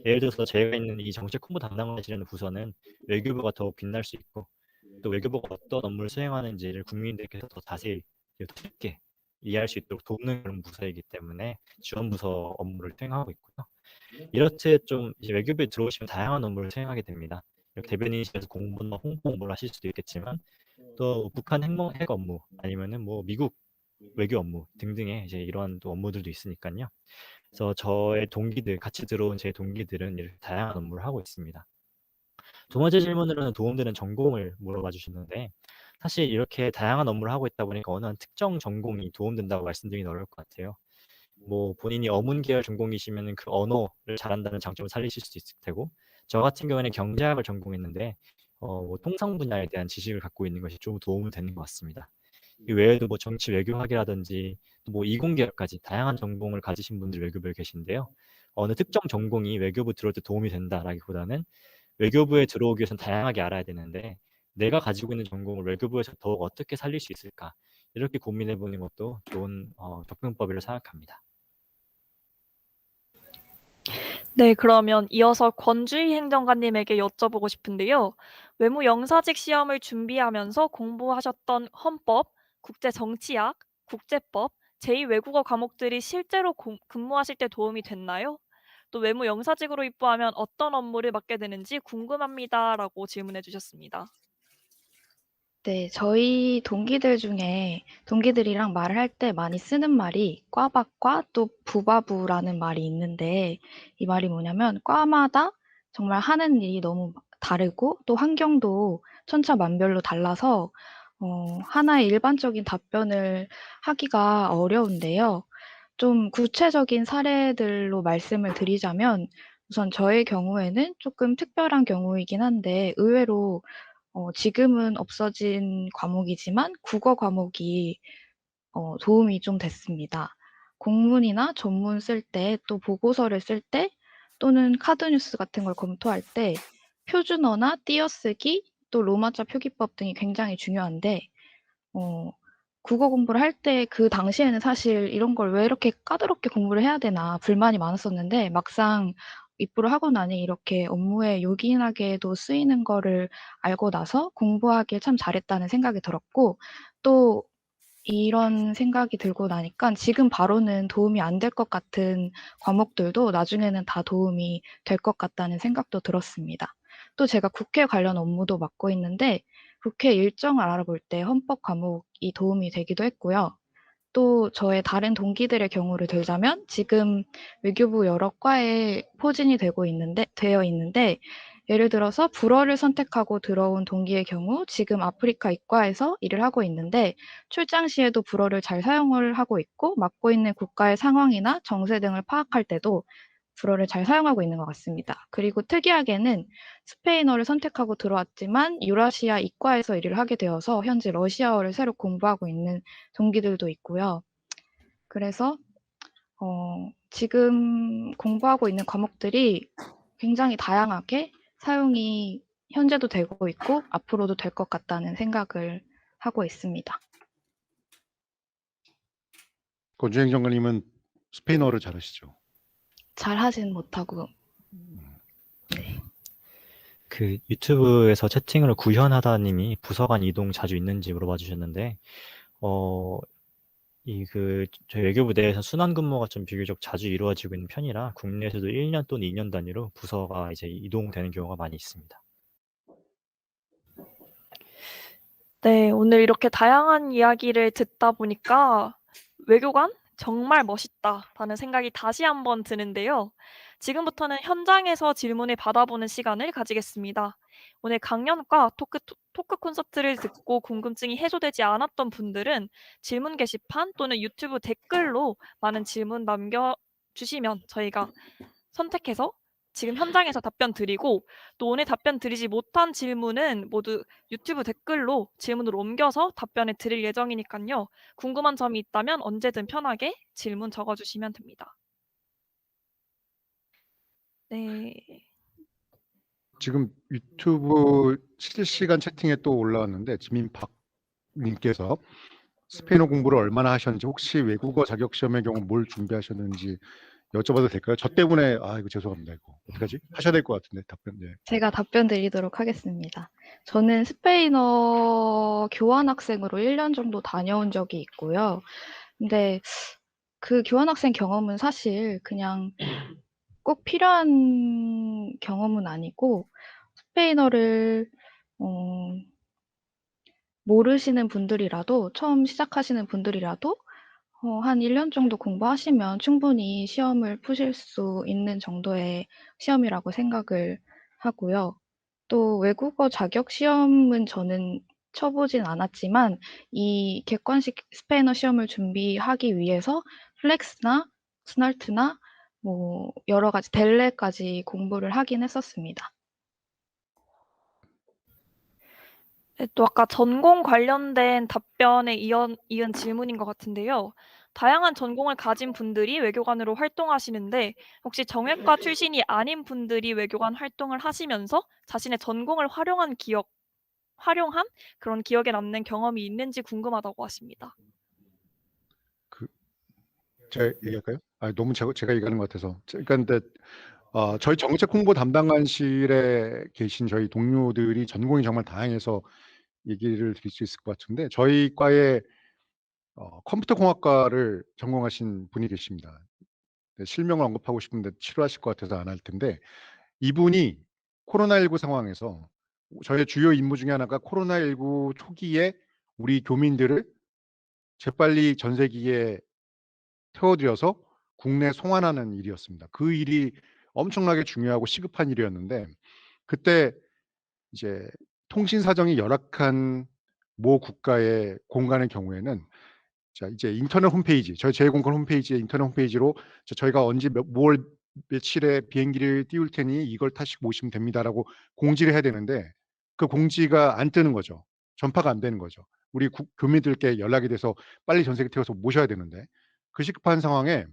예를 들어서 제가 있는 이 정책 홍보 담당관실이라는 부서는 외교부가 더욱 빛날 수 있고 또 외교부가 어떤 업무를 수행하는지를 국민들께서 더 자세히 더 쉽게 이해할 수 있도록 돕는 그런 부서이기 때문에 지원부서 업무를 수행하고 있고요. 이렇듯 좀 이제 외교부에 들어오시면 다양한 업무를 수행하게 됩니다. 이렇게 대변인실에서 공보나 홍보 업무를 하실 수도 있겠지만 또 북한 핵 업무 아니면은 뭐 미국 외교 업무 등등의 이제 이러한 또 업무들도 있으니까요. 그래서 저의 동기들 같이 들어온 제 동기들은 이렇게 다양한 업무를 하고 있습니다. 두 번째 질문으로는 도움되는 전공을 물어봐 주셨는데 사실 이렇게 다양한 업무를 하고 있다 보니까 어느 한 특정 전공이 도움된다고 말씀드리긴 어려울 것 같아요. 뭐 본인이 어문 계열 전공이시면은 그 언어를 잘한다는 장점을 살리실 수도 있을 테고 저 같은 경우에는 경제학을 전공했는데 뭐 통상 분야에 대한 지식을 갖고 있는 것이 좀 도움이 되는 것 같습니다. 이 외에도 뭐 정치 외교학이라든지 뭐 이공계열까지 다양한 전공을 가지신 분들 외교부에 계신데요. 어느 특정 전공이 외교부 들어올 때 도움이 된다라기보다는 외교부에 들어오기 위해서는 다양하게 알아야 되는데 내가 가지고 있는 전공을 외교부에서 더욱 어떻게 살릴 수 있을까 이렇게 고민해 보는 것도 좋은 접근법이라고 생각합니다. 네, 그러면 이어서 권주희 행정관님에게 여쭤보고 싶은데요. 외무 영사직 시험을 준비하면서 공부하셨던 헌법, 국제정치학, 국제법, 제2외국어 과목들이 실제로 근무하실 때 도움이 됐나요? 또 외무 영사직으로 입부하면 어떤 업무를 맡게 되는지 궁금합니다라고 질문해 주셨습니다. 네, 저희 동기들 중에 동기들이랑 말을 할 때 많이 쓰는 말이 꽈박과 또 부바부라는 말이 있는데 이 말이 뭐냐면 과마다 정말 하는 일이 너무 다르고 또 환경도 천차만별로 달라서 하나의 일반적인 답변을 하기가 어려운데요. 좀 구체적인 사례들로 말씀을 드리자면 우선 저의 경우에는 조금 특별한 경우이긴 한데 의외로 지금은 없어진 과목이지만 국어 과목이 도움이 좀 됐습니다. 공문이나 전문 쓸 때 또 보고서를 쓸 때 또는 카드 뉴스 같은 걸 검토할 때 표준어나 띄어쓰기 또 로마자 표기법 등이 굉장히 중요한데 어 국어 공부를 할 때 그 당시에는 사실 '이런 걸 왜 이렇게 까다롭게 공부를 해야 되나.' 불만이 많았었는데 막상 입부를 하고 나니 이렇게 업무에 요긴하게도 쓰이는 거를 알고 나서 공부하길 참 잘했다는 생각이 들었고 또 이런 생각이 들고 나니깐 지금 바로는 도움이 안 될 것 같은 과목들도 나중에는 다 도움이 될 것 같다는 생각도 들었습니다. 또 제가 국회 관련 업무도 맡고 있는데 국회 일정을 알아볼 때 헌법 과목이 도움이 되기도 했고요. 또 저의 다른 동기들의 경우를 들자면 지금 외교부 여러 과에 포진이 되어 있는데 예를 들어서 불어를 선택하고 들어온 동기의 경우 지금 아프리카 이과에서 일을 하고 있는데 출장 시에도 불어를 잘 사용을 하고 있고 맡고 있는 국가의 상황이나 정세 등을 파악할 때도 불어를 잘 사용하고 있는 것 같습니다. 그리고 특이하게는 스페인어를 선택하고 들어왔지만 유라시아 이과에서 일을 하게 되어서 현재 러시아어를 새로 공부하고 있는 동기들도 있고요. 그래서 지금 공부하고 있는 과목들이 굉장히 다양하게 사용이 현재도 되고 있고 앞으로도 될 것 같다는 생각을 하고 있습니다. 권주행 장관님은 스페인어를 잘하시죠? 잘하진 못하고 그 유튜브에서 채팅으로 구현하다님이 부서간 이동 자주 있는지 물어봐 주셨는데 저희 외교부 내에서 순환 근무가 좀 비교적 자주 이루어지고 있는 편이라 국내에서도 1년 또는 2년 단위로 부서가 이제 이동되는 경우가 많이 있습니다. 네, 오늘 이렇게 다양한 이야기를 듣다 보니까 외교관 정말 멋있다라는 생각이 다시 한번 드는데요. 지금부터는 현장에서 질문을 받아보는 시간을 가지겠습니다. 오늘 강연과 토크 콘서트를 듣고 궁금증이 해소되지 않았던 분들은 질문 게시판 또는 유튜브 댓글로 많은 질문 남겨주시면 저희가 선택해서 지금 현장에서 답변 드리고 또 오늘 답변 드리지 못한 질문은 모두 유튜브 댓글로 질문으로 옮겨서 답변을 드릴 예정이니까요. 궁금한 점이 있다면 언제든 편하게 질문 적어주시면 됩니다. 네. 지금 유튜브 실시간 채팅에 또 올라왔는데 지민박 님께서 스페인어 공부를 얼마나 하셨는지 혹시 외국어 자격 시험의 경우 뭘 준비하셨는지 여쭤봐도 될까요? 저 때문에 이거 죄송합니다. 이거 어떡하지? 하셔야 될 것 같은데 답변. 네. 제가 답변 드리도록 하겠습니다. 저는 스페인어 교환학생으로 1년 정도 다녀온 적이 있고요. 근데 그 교환학생 경험은 사실 그냥 꼭 필요한 경험은 아니고 스페인어를 어 모르시는 분들이라도 처음 시작하시는 분들이라도 한 1년 정도 공부하시면 충분히 시험을 푸실 수 있는 정도의 시험이라고 생각을 하고요. 또 외국어 자격 시험은 저는 쳐 보진 않았지만 이 객관식 스페인어 시험을 준비하기 위해서 플렉스나 스날트나 뭐 여러 가지 델레까지 공부를 하긴 했었습니다. 네, 또 아까 전공 관련된 답변에 이은 질문인 것 같은데요. 다양한 전공을 가진 분들이 외교관으로 활동하시는데 혹시 정외과 출신이 아닌 분들이 외교관 활동을 하시면서 자신의 전공을 활용한 그런 기억에 남는 경험이 있는지 궁금하다고 하십니다. 제가 얘기할까요? 너무 제가 얘기하는 것 같아서. 근데 저희 정책 홍보 담당관실에 계신 저희 동료들이 전공이 정말 다양해서 얘기를 드릴 수 있을 것 같은데 저희 과에 컴퓨터 공학과를 전공하신 분이 계십니다. 네, 실명을 언급하고 싶은데 싫어하실 것 같아서 안 할 텐데 이분이 코로나19 상황에서 저의 주요 임무 중에 하나가 코로나19 초기에 우리 교민들을 재빨리 전세기에 태워들여서 국내 송환하는 일이었습니다. 그 일이 엄청나게 중요하고 시급한 일이었는데 그때 이제 통신 사정이 열악한 모 국가의 공간의 경우에는 자 이제 인터넷 홈페이지 저희 제1공간 홈페이지에 인터넷 홈페이지로 저희가 언제 뭘 며칠에 비행기를 띄울 테니 이걸 타시고 오시면 됩니다라고 공지를 해야 되는데 그 공지가 안 뜨는 거죠. 전파가 안 되는 거죠. 우리 교민들께 연락이 돼서 빨리 전세기 태워서 모셔야 되는데 그 시급한 상황에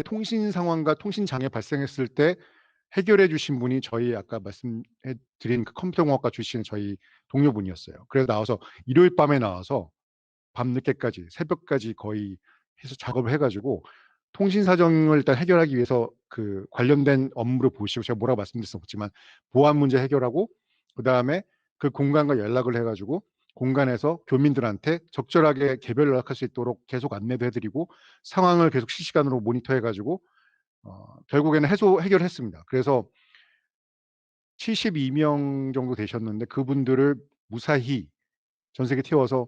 통신 상황과 통신 장애 발생했을 때 해결해 주신 분이 저희 아까 말씀해 드린 그 컴퓨터공학과 출신의 저희 동료분이었어요. 그래서 나와서 일요일 밤에 나와서 밤늦게까지 새벽까지 거의 해서 작업을 해 가지고 통신 사정을 일단 해결하기 위해서 그 관련된 업무를 보시고 제가 뭐라고 말씀드릴 수 없지만 보안 문제 해결하고 그다음에 그 공간과 연락을 해 가지고 공간에서 교민들한테 적절하게 개별 연락할 수 있도록 계속 안내도 해 드리고 상황을 계속 실시간으로 모니터해 가지고 결국에는 해결했습니다. 그래서 72명 정도 되셨는데 그분들을 무사히 전세기 태워서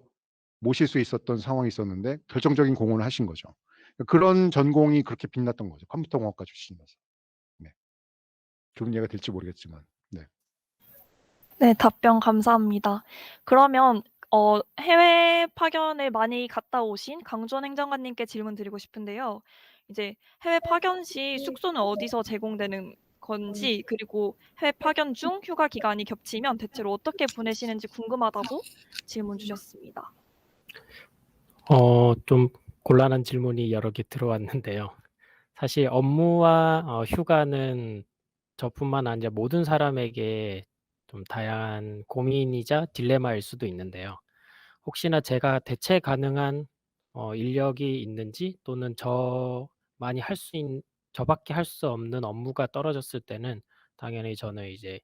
모실 수 있었던 상황이 있었는데 결정적인 공헌을 하신 거죠. 그런 전공이 그렇게 빛났던 거죠. 컴퓨터공학과 출신이라서. 네. 좋은 예가 될지 모르겠지만. 네. 네, 답변 감사합니다. 그러면 해외 파견을 많이 갔다 오신 강주원 행정관님께 질문 드리고 싶은데요. 이제 해외 파견 시 숙소는 어디서 제공되는 건지, 그리고 해외 파견 중 휴가 기간이 겹치면 대체로 어떻게 보내시는지 궁금하다고 질문 주셨습니다. 좀 곤란한 질문이 여러 개 들어왔는데요. 사실 업무와 휴가는 저뿐만 아니라 모든 사람에게 좀 다양한 고민이자 딜레마일 수도 있는데요. 혹시나 제가 대체 가능한 인력이 있는지 또는 저밖에 할 수 없는 업무가 떨어졌을 때는 당연히 저는 이제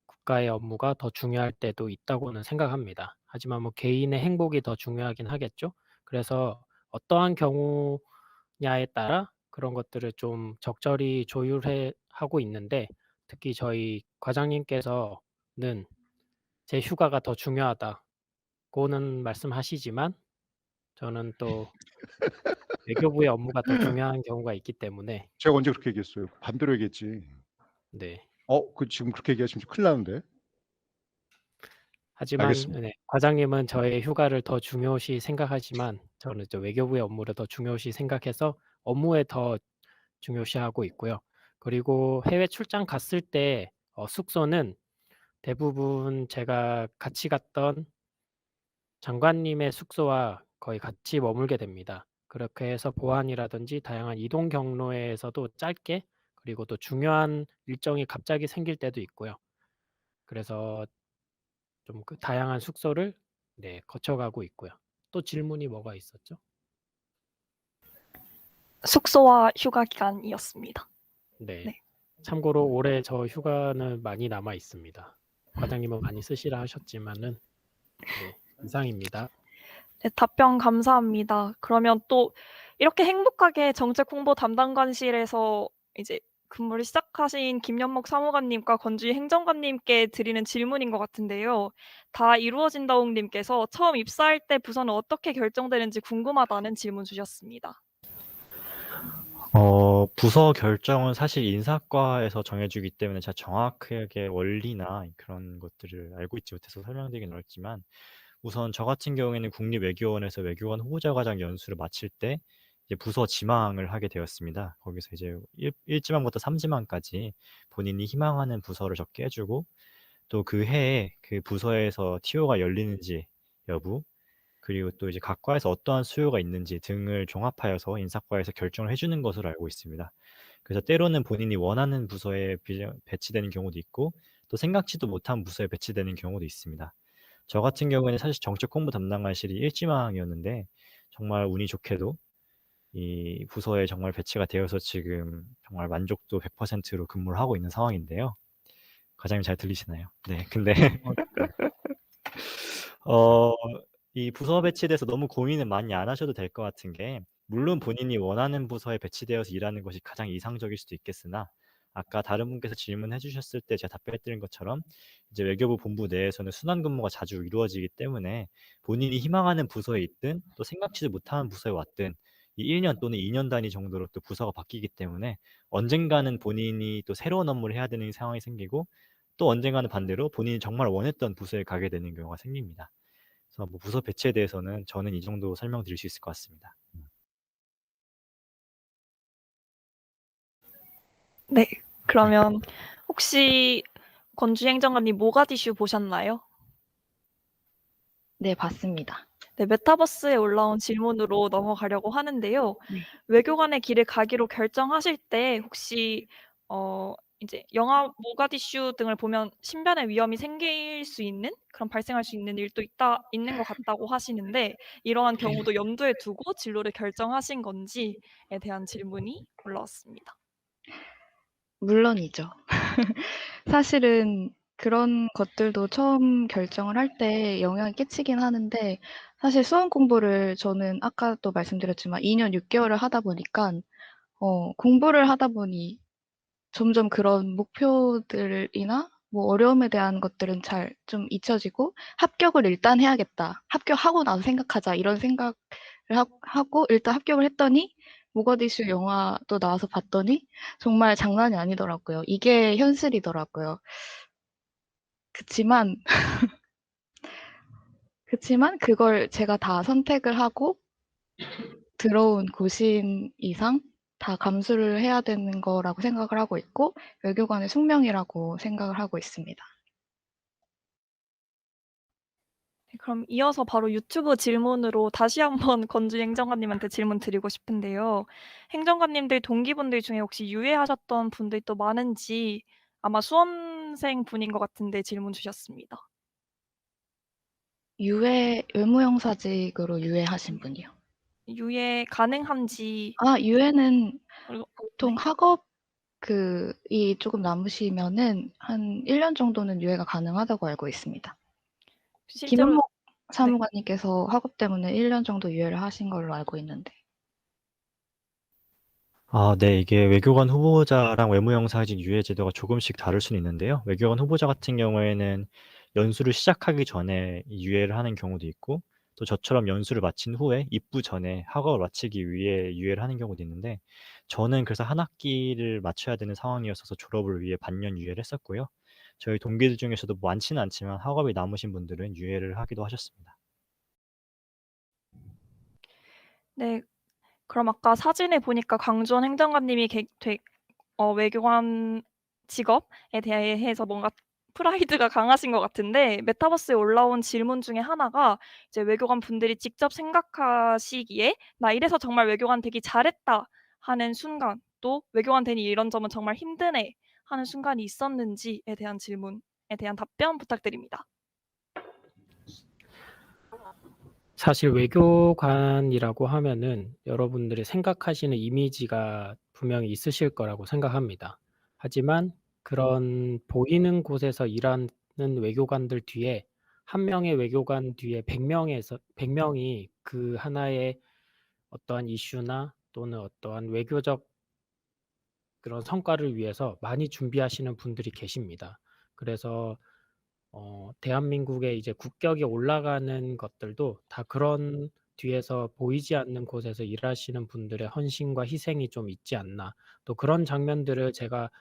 국가의 업무가 더 중요할 때도 있다고는 생각합니다. 하지만 뭐 개인의 행복이 더 중요하긴 하겠죠. 그래서 어떠한 경우냐에 따라 그런 것들을 좀 적절히 하고 있는데 특히 저희 과장님께서는 제 휴가가 더 중요하다고는 말씀하시지만 저는 또 외교부의 업무가 더 중요한 경우가 있기 때문에 제가 언제 그렇게 얘기했어요? 반대로 얘기했지. 네. 지금 그렇게 얘기하시면 큰일 나는데. 하지만 알겠습니다. 네, 과장님은 저의 휴가를 더 중요시 생각하지만 저는 이제 외교부의 업무를 더 중요시 생각해서 업무에 더 중요시하고 있고요. 그리고 해외 출장 갔을 때 숙소는 대부분 제가 같이 갔던 장관님의 숙소와 거의 같이 머물게 됩니다. 그렇게 해서 보안이라든지 다양한 이동 경로에서도 짧게 그리고 또 중요한 일정이 갑자기 생길 때도 있고요. 그래서 좀 그 다양한 숙소를 네, 거쳐가고 있고요. 또 질문이 뭐가 있었죠? 숙소와 휴가 기간이었습니다. 네. 네. 참고로 올해 저 휴가는 많이 남아 있습니다. 과장님은 많이 쓰시라 하셨지만은 네, 이상입니다. 네, 답변 감사합니다. 그러면 또 이렇게 행복하게 정책 홍보 담당관실에서 이제 근무를 시작하신 김연목 사무관님과 권주희 행정관님께 드리는 질문인 것 같은데요. 다 이루어진다옹님께서 처음 입사할 때 부서는 어떻게 결정되는지 궁금하다는 질문 주셨습니다. 부서 결정은 사실 인사과에서 정해주기 때문에 제가 정확하게 원리나 그런 것들을 알고 있지 못해서 설명드리긴 어렵지만 우선 저 같은 경우에는 국립외교원에서 외교관 후보자과정 연수를 마칠 때 이제 부서 지망을 하게 되었습니다. 거기서 이제 1지망부터 3지망까지 본인이 희망하는 부서를 적게 해주고 또 그 해에 그 부서에서 TO가 열리는지 여부 그리고 또 이제 각 과에서 어떠한 수요가 있는지 등을 종합하여서 인사과에서 결정을 해주는 것으로 알고 있습니다. 그래서 때로는 본인이 원하는 부서에 배치되는 경우도 있고 또 생각지도 못한 부서에 배치되는 경우도 있습니다. 저 같은 경우에는 사실 정책 홍보 담당관실이 1지망이었는데 정말 운이 좋게도 이 부서에 정말 배치가 되어서 지금 정말 만족도 100%로 근무를 하고 있는 상황인데요. 과장님 잘 들리시나요? 네, 근데 이 부서 배치에 대해서 너무 고민은 많이 안 하셔도 될 것 같은 게 물론 본인이 원하는 부서에 배치되어서 일하는 것이 가장 이상적일 수도 있겠으나 아까 다른 분께서 질문해 주셨을 때 제가 답변해 드린 것처럼 이제 외교부 본부 내에서는 순환 근무가 자주 이루어지기 때문에 본인이 희망하는 부서에 있든 또 생각지도 못하는 부서에 왔든 이 1년 또는 2년 단위 정도로 또 부서가 바뀌기 때문에 언젠가는 본인이 또 새로운 업무를 해야 되는 상황이 생기고 또 언젠가는 반대로 본인이 정말 원했던 부서에 가게 되는 경우가 생깁니다. 그래서 뭐 부서 배치에 대해서는 저는 이 정도 설명드릴 수 있을 것 같습니다. 네. 그러면 혹시 권주행정관님 모가디슈 보셨나요? 네, 봤습니다. 네, 메타버스에 올라온 질문으로 넘어가려고 하는데요. 네. 외교관의 길을 가기로 결정하실 때 혹시 이제 영화 모가디슈 등을 보면 신변의 위험이 생길 수 있는 그런 발생할 수 있는 일도 있는 것 같다고 하시는데 이러한 경우도 염두에 두고 진로를 결정하신 건지에 대한 질문이 올라왔습니다. 물론이죠. 사실은 그런 것들도 처음 결정을 할 때 영향을 끼치긴 하는데 사실 수험 공부를 저는 아까도 말씀드렸지만 2년 6개월을 하다 보니까 공부를 하다 보니 점점 그런 목표들이나 뭐 어려움에 대한 것들은 잘 좀 잊혀지고 '합격을 일단 해야겠다. 합격하고 나서 생각하자.' 이런 생각을 하고 일단 합격을 했더니 모가디슈 영화도 나와서 봤더니 정말 장난이 아니더라고요. 이게 현실이더라고요. 그치만 그걸 제가 다 선택을 하고 들어온 고심 이상 다 감수를 해야 되는 거라고 생각을 하고 있고 외교관의 숙명이라고 생각을 하고 있습니다. 네, 그럼 이어서 바로 유튜브 질문으로 다시 한번 권주 행정관님한테 질문 드리고 싶은데요. 행정관님들 동기분들 중에 혹시 유예하셨던 분들이 또 많은지 아마 수험생 분인 것 같은데 질문 주셨습니다. 의무영사직으로 유예하신 분이요. 유예 가능한지 유예는 그리고 보통 학업 이 조금 남으시면은 한 1년 정도는 유예가 가능하다고 알고 있습니다. 실제로 김은목 네. 사무관님께서 학업 때문에 1년 정도 유예를 하신 걸로 알고 있는데. 네. 이게 외교관 후보자랑 외무영사직 유예 제도가 조금씩 다를 수는 있는데요. 외교관 후보자 같은 경우에는 연수를 시작하기 전에 이 유예를 하는 경우도 있고 또 저처럼 연수를 마친 후에 입부 전에 학업을 마치기 위해 유예를 하는 경우도 있는데 저는 그래서 한 학기를 마쳐야 되는 상황이었어서 졸업을 위해 반년 유예를 했었고요. 저희 동기들 중에서도 많지는 않지만 학업이 남으신 분들은 유예를 하기도 하셨습니다. 네. 그럼 아까 사진을 보니까 강주원 행정관님이 외교관 직업에 대해서 뭔가 프라이드가 강하신 것 같은데 메타버스에 올라온 질문 중에 하나가 이제 외교관 분들이 직접 생각하시기에 '나 이래서 정말 외교관 되기 잘했다.' 하는 순간 또 '외교관 되니 이런 점은 정말 힘드네.' 하는 순간이 있었는지에 대한 질문에 대한 답변 부탁드립니다. 사실 외교관이라고 하면은 여러분들이 생각하시는 이미지가 분명히 있으실 거라고 생각합니다. 하지만 그런 보이는 곳에서 일하는 외교관들 뒤에 한 명의 외교관 뒤에 100 명이 그 하나의 어떠한 이슈나 또는 어떠한 외교적 그런 성과를 위해서 많이 준비하시는 분들이 계십니다. 그래서 대한민국의 이제 국격이 올라가는 것들도 다 그런 뒤에서 보이지 않는 곳에서 일하시는 분들의 헌신과 희생이 좀 있지 않나. 또 그런 장면들을 제가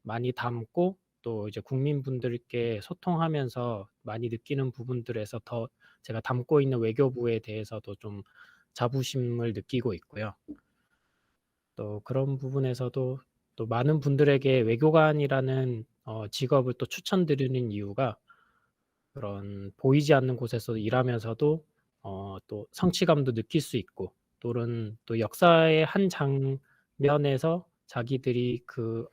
많이 담고 또 이제 국민분들께 소통하면서 많이 느끼는 부분들에서 더 제가 담고 있는 외교부에 대해서도 좀 자부심을 느끼고 있고요. 또 그런 부분에서도 또 많은 분들에게 외교관이라는 직업을 또 추천드리는 이유가 그런 보이지 않는 곳에서 일하면서도 또 성취감도 느낄 수 있고 또는 또 역사의 한 장면에서 자기들이 그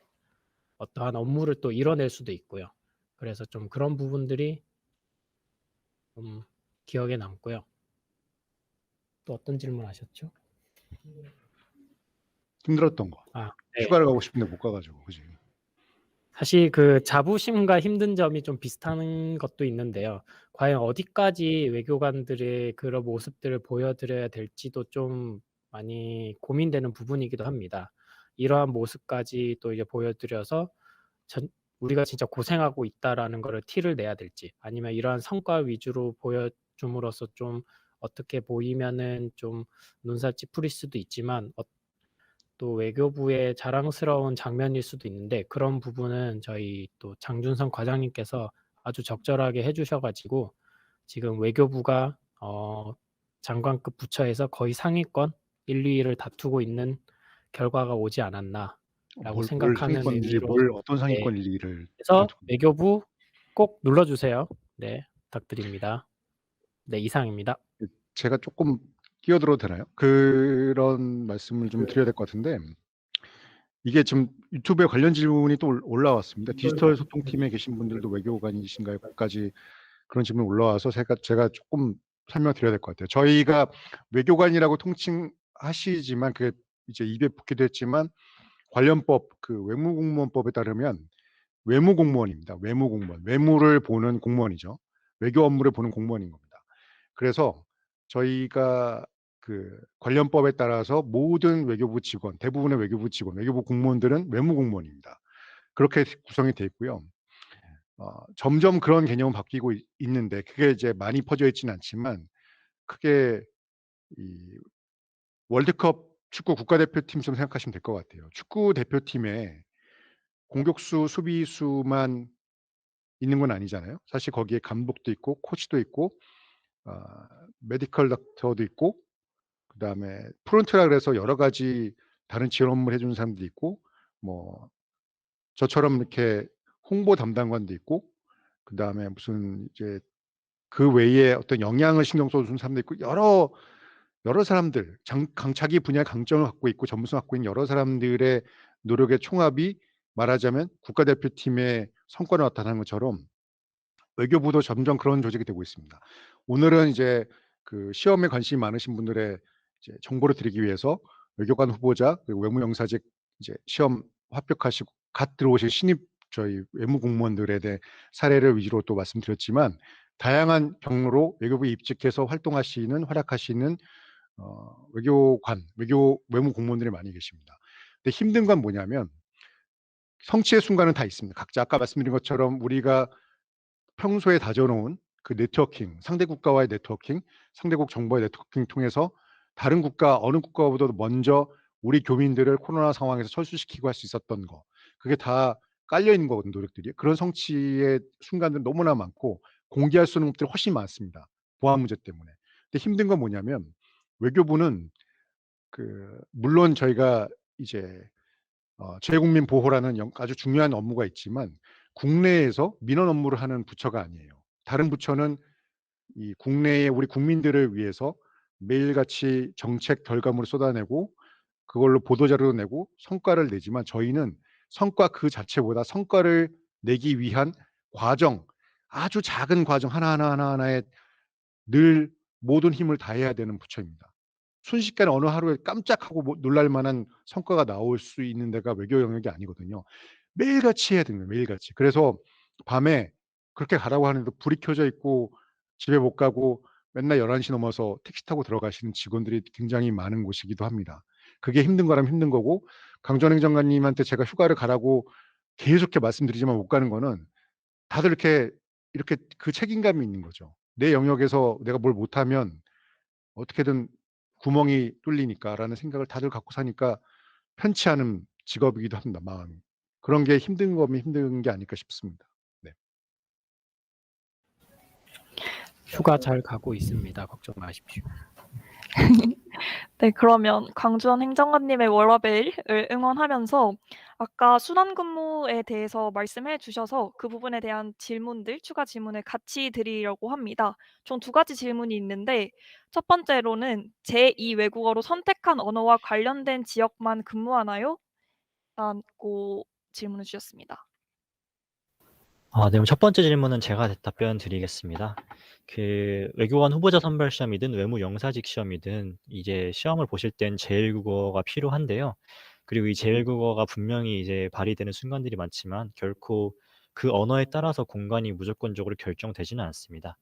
어떠한 업무를 또 이뤄낼 수도 있고요. 그래서 좀 그런 부분들이 좀 기억에 남고요. 또 어떤 질문 하셨죠? 힘들었던 거. 네. 휴가를 가고 싶은데 못 가가지고, 그지? 사실 그 자부심과 힘든 점이 좀 비슷한 것도 있는데요. 과연 어디까지 외교관들의 그런 모습들을 보여드려야 될지도 좀 많이 고민되는 부분이기도 합니다. 이러한 모습까지 또 이제 보여드려서 우리가 진짜 고생하고 있다라는 거를 티를 내야 될지, 아니면 이러한 성과 위주로 보여줌으로써 좀 어떻게 보이면은 좀 눈살 찌푸릴 수도 있지만 또 외교부의 자랑스러운 장면일 수도 있는데, 그런 부분은 저희 또 장준성 과장님께서 아주 적절하게 해주셔가지고 지금 외교부가 장관급 부처에서 거의 상위권 1, 2위를 다투고 있는 결과가 오지 않았나라고 뭘 생각하는 상위권인지, 의미로, 뭘 어떤 네, 상위권 일위를 그래서 외교부 꼭 눌러주세요. 네, 부탁드립니다. 네, 이상입니다. 제가 조금 끼어들어도 되나요? 그런 말씀을 좀 드려야 될 것 같은데, 이게 지금 유튜브에 관련 질문이 또 올라왔습니다. 디지털 소통팀에 계신 분들도 외교관이신가요? 까지 그런 질문이 올라와서 제가 조금 설명드려야 될 것 같아요. 저희가 외교관이라고 통칭하시지만 그게 이제 입에 붙기도 했지만, 관련법 그 외무공무원법에 따르면 외무공무원입니다. 외무공무원, 외무를 보는 공무원이죠. 외교 업무를 보는 공무원인 겁니다. 그래서 저희가 그 관련법에 따라서 모든 외교부 직원, 대부분의 외교부 직원, 외교부 공무원들은 외무공무원입니다. 그렇게 구성이 돼 있고요. 점점 그런 개념은 바뀌고 있는데, 그게 이제 많이 퍼져 있지는 않지만, 크게 이 월드컵 축구 국가대표팀처럼 생각하시면 될 것 같아요. 축구 대표팀에 공격수, 수비수만 있는 건 아니잖아요. 사실 거기에 감독도 있고 코치도 있고 메디컬 닥터도 있고, 그다음에 프론트라 그래서 여러 가지 다른 지원 업무를 해주는 사람도 있고, 뭐 저처럼 이렇게 홍보 담당관도 있고, 그다음에 무슨 이제 그 외에 어떤 영향을 신경 써주는 사람도 있고, 여러 사람들 자기 분야의 강점을 갖고 있고 전문성을 갖고 있는 여러 사람들의 노력의 총합이 말하자면 국가대표팀의 성과를 나타나는 것처럼 외교부도 점점 그런 조직이 되고 있습니다. 오늘은 이제 그 시험에 관심이 많으신 분들의 이제 정보를 드리기 위해서 외교관 후보자 그리고 외무영사직 이제 시험 합격하시고 갓 들어오실 신입 저희 외무 공무원들에 대해 사례를 위주로 또 말씀드렸지만, 다양한 경로로 외교부에 입직해서 활약하시는 외무 공무원들이 많이 계십니다. 근데 힘든 건 뭐냐면 성취의 순간은 다 있습니다. 각자 아까 말씀드린 것처럼 우리가 평소에 다져놓은 그 네트워킹, 상대 국가와의 네트워킹, 상대국 정보의 네트워킹 통해서 다른 국가, 어느 국가보다도 먼저 우리 교민들을 코로나 상황에서 철수시키고 할 수 있었던 거, 그게 다 깔려 있는 거거든요, 노력들이. 그런 성취의 순간들은 너무나 많고 공개할 수 있는 것들이 훨씬 많습니다. 보안 문제 때문에. 근데 힘든 건 뭐냐면 외교부는 물론 저희가 이제 재국민 보호라는 아주 중요한 업무가 있지만 국내에서 민원 업무를 하는 부처가 아니에요. 다른 부처는 이 국내의 우리 국민들을 위해서 매일같이 정책 결과물을 쏟아내고 그걸로 보도자료를 내고 성과를 내지만, 저희는 성과 그 자체보다 성과를 내기 위한 과정, 아주 작은 과정 하나하나에 늘 모든 힘을 다해야 되는 부처입니다. 순식간에 어느 하루에 깜짝하고 놀랄 만한 성과가 나올 수 있는 데가 외교 영역이 아니거든요. 매일같이 해야 되는 거예요. 매일같이. 그래서 밤에 그렇게 가라고 하는데 불이 켜져 있고 집에 못 가고 맨날 11시 넘어서 택시 타고 들어가시는 직원들이 굉장히 많은 곳이기도 합니다. 그게 힘든 거라면 힘든 거고, 강전 행정관님한테 제가 휴가를 가라고 계속 이렇게 말씀드리지만 못 가는 거는 다들 이렇게 그 책임감이 있는 거죠. 내 영역에서 내가 뭘 못하면 어떻게든 구멍이 뚫리니까라는 생각을 다들 갖고 사니까 편치 않은 직업이기도 합니다. 마음이. 그런 게 힘든 거면 힘든 게 아닐까 싶습니다. 네. 휴가 잘 가고 있습니다. 걱정 마십시오. 네, 그러면 강주원 행정관님의 워라밸을 응원하면서 아까 순환근무에 대해서 말씀해 주셔서 그 부분에 대한 추가 질문을 같이 드리려고 합니다. 총 2가지 질문이 있는데, 첫 번째로는 제2 외국어로 선택한 언어와 관련된 지역만 근무하나요? 라고 질문을 주셨습니다. 네, 그럼 첫 번째 질문은 제가 답변 드리겠습니다. 그 외교관 후보자 선발 시험이든 외무 영사직 시험이든 이제 시험을 보실 땐 제1국어가 필요한데요. 그리고 이 제1국어가 분명히 이제 발휘되는 순간들이 많지만 결코 그 언어에 따라서 공간이 무조건적으로 결정되지는 않습니다.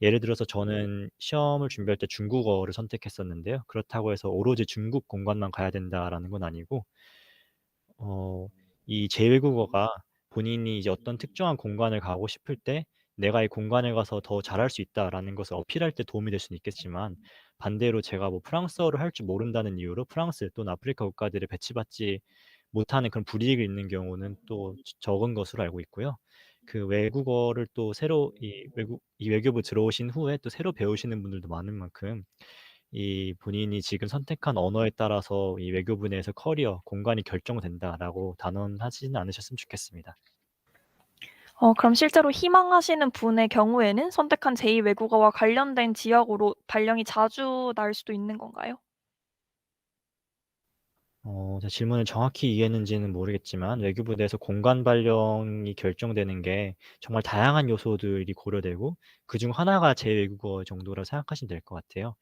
예를 들어서 저는 시험을 준비할 때 중국어를 선택했었는데요. 그렇다고 해서 오로지 중국 공간만 가야 된다라는 건 아니고 이 제2외국어가 본인이 이제 어떤 특정한 공간을 가고 싶을 때 내가 이 공간에 가서 더 잘할 수 있다라는 것을 어필할 때 도움이 될 수는 있겠지만, 반대로 제가 뭐 프랑스어를 할 줄 모른다는 이유로 프랑스 또는 아프리카 국가들에 배치받지 못하는 그런 불이익이 있는 경우는 또 적은 것으로 알고 있고요. 그 외국어를 또 새로 이 외교부 들어오신 후에 또 새로 배우시는 분들도 많은 만큼 이 본인이 지금 선택한 언어에 따라서 이 외교부 내에서 커리어, 공간이 결정된다라고 단언하지는 않으셨으면 좋겠습니다. 그럼 실제로 희망하시는 분의 경우에는 선택한 제2외국어와 관련된 지역으로 발령이 자주 날 수도 있는 건가요? 제 질문을 정확히 이해했는지는 모르겠지만 외교부 내에서 공간 발령이 결정되는 게 정말 다양한 요소들이 고려되고 그중 하나가 제2외국어 정도라고 생각하시면 될 것 같아요.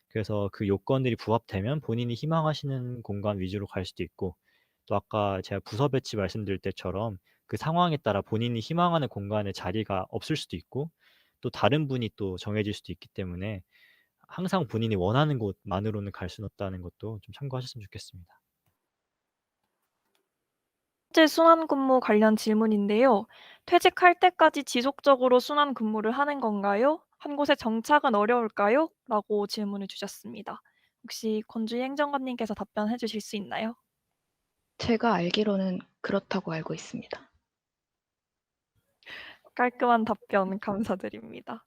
그래서 그 요건들이 부합되면 본인이 희망하시는 공간 위주로 갈 수도 있고, 또 아까 제가 부서 배치 말씀드릴 때처럼 그 상황에 따라 본인이 희망하는 공간에 자리가 없을 수도 있고, 또 다른 분이 또 정해질 수도 있기 때문에 항상 본인이 원하는 곳만으로는 갈 수는 없다는 것도 좀 참고하셨으면 좋겠습니다. 실제 순환근무 관련 질문인데요. 퇴직할 때까지 지속적으로 순환근무를 하는 건가요? 한 곳에 정착은 어려울까요? 라고 질문을 주셨습니다. 혹시 권주희 행정관님께서 답변해 주실 수 있나요? 제가 알기로는 그렇다고 알고 있습니다. 깔끔한 답변 감사드립니다.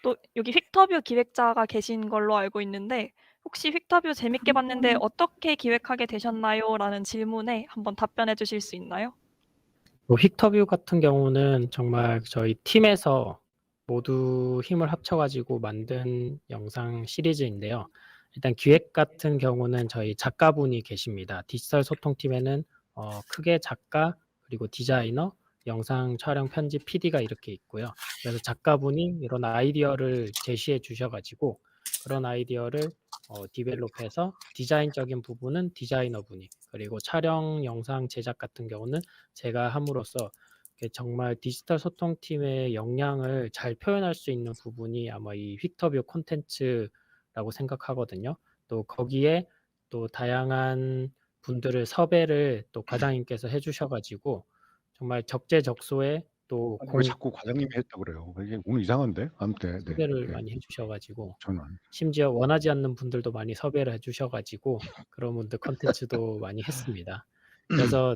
또 여기 휙터뷰 기획자가 계신 걸로 알고 있는데 혹시 휙터뷰 재밌게 봤는데 어떻게 기획하게 되셨나요? 라는 질문에 한번 답변해 주실 수 있나요? 뭐 휙터뷰 같은 경우는 정말 저희 팀에서 모두 힘을 합쳐가지고 만든 영상 시리즈인데요. 일단 기획 같은 경우는 저희 작가분이 계십니다. 디지털 소통팀에는 크게 작가, 그리고 디자이너, 영상 촬영 편집 PD가 이렇게 있고요. 그래서 작가분이 이런 아이디어를 제시해 주셔가지고 그런 아이디어를 디벨롭해서 디자인적인 부분은 디자이너분이, 그리고 촬영 영상 제작 같은 경우는 제가 함으로써 정말 디지털 소통팀의 역량을 잘 표현할 수 있는 부분이 아마 이 휙터뷰 콘텐츠라고 생각하거든요. 또 거기에 또 다양한 분들을 섭외를 또 과장님께서 해주셔가지고 정말 적재적소에 또 왜 자꾸 과장님이 했다고 그래요? 이게 오늘 이상한데? 아무튼 네. 섭외를 네. 많이 해주셔가지고 저는 심지어 원하지 않는 분들도 많이 섭외를 해주셔가지고 그런 분들 컨텐츠도 많이 했습니다. 그래서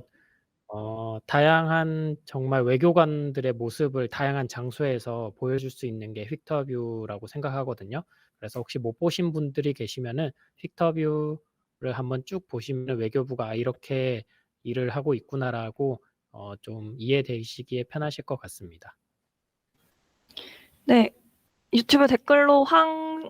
다양한 정말 외교관들의 모습을 다양한 장소에서 보여줄 수 있는 게 휙터뷰라고 생각하거든요. 그래서 혹시 못 보신 분들이 계시면은 휙터뷰를 한번 쭉 보시면 외교부가 이렇게 일을 하고 있구나라고 좀 이해되시기에 편하실 것 같습니다. 네. 유튜브 댓글로 황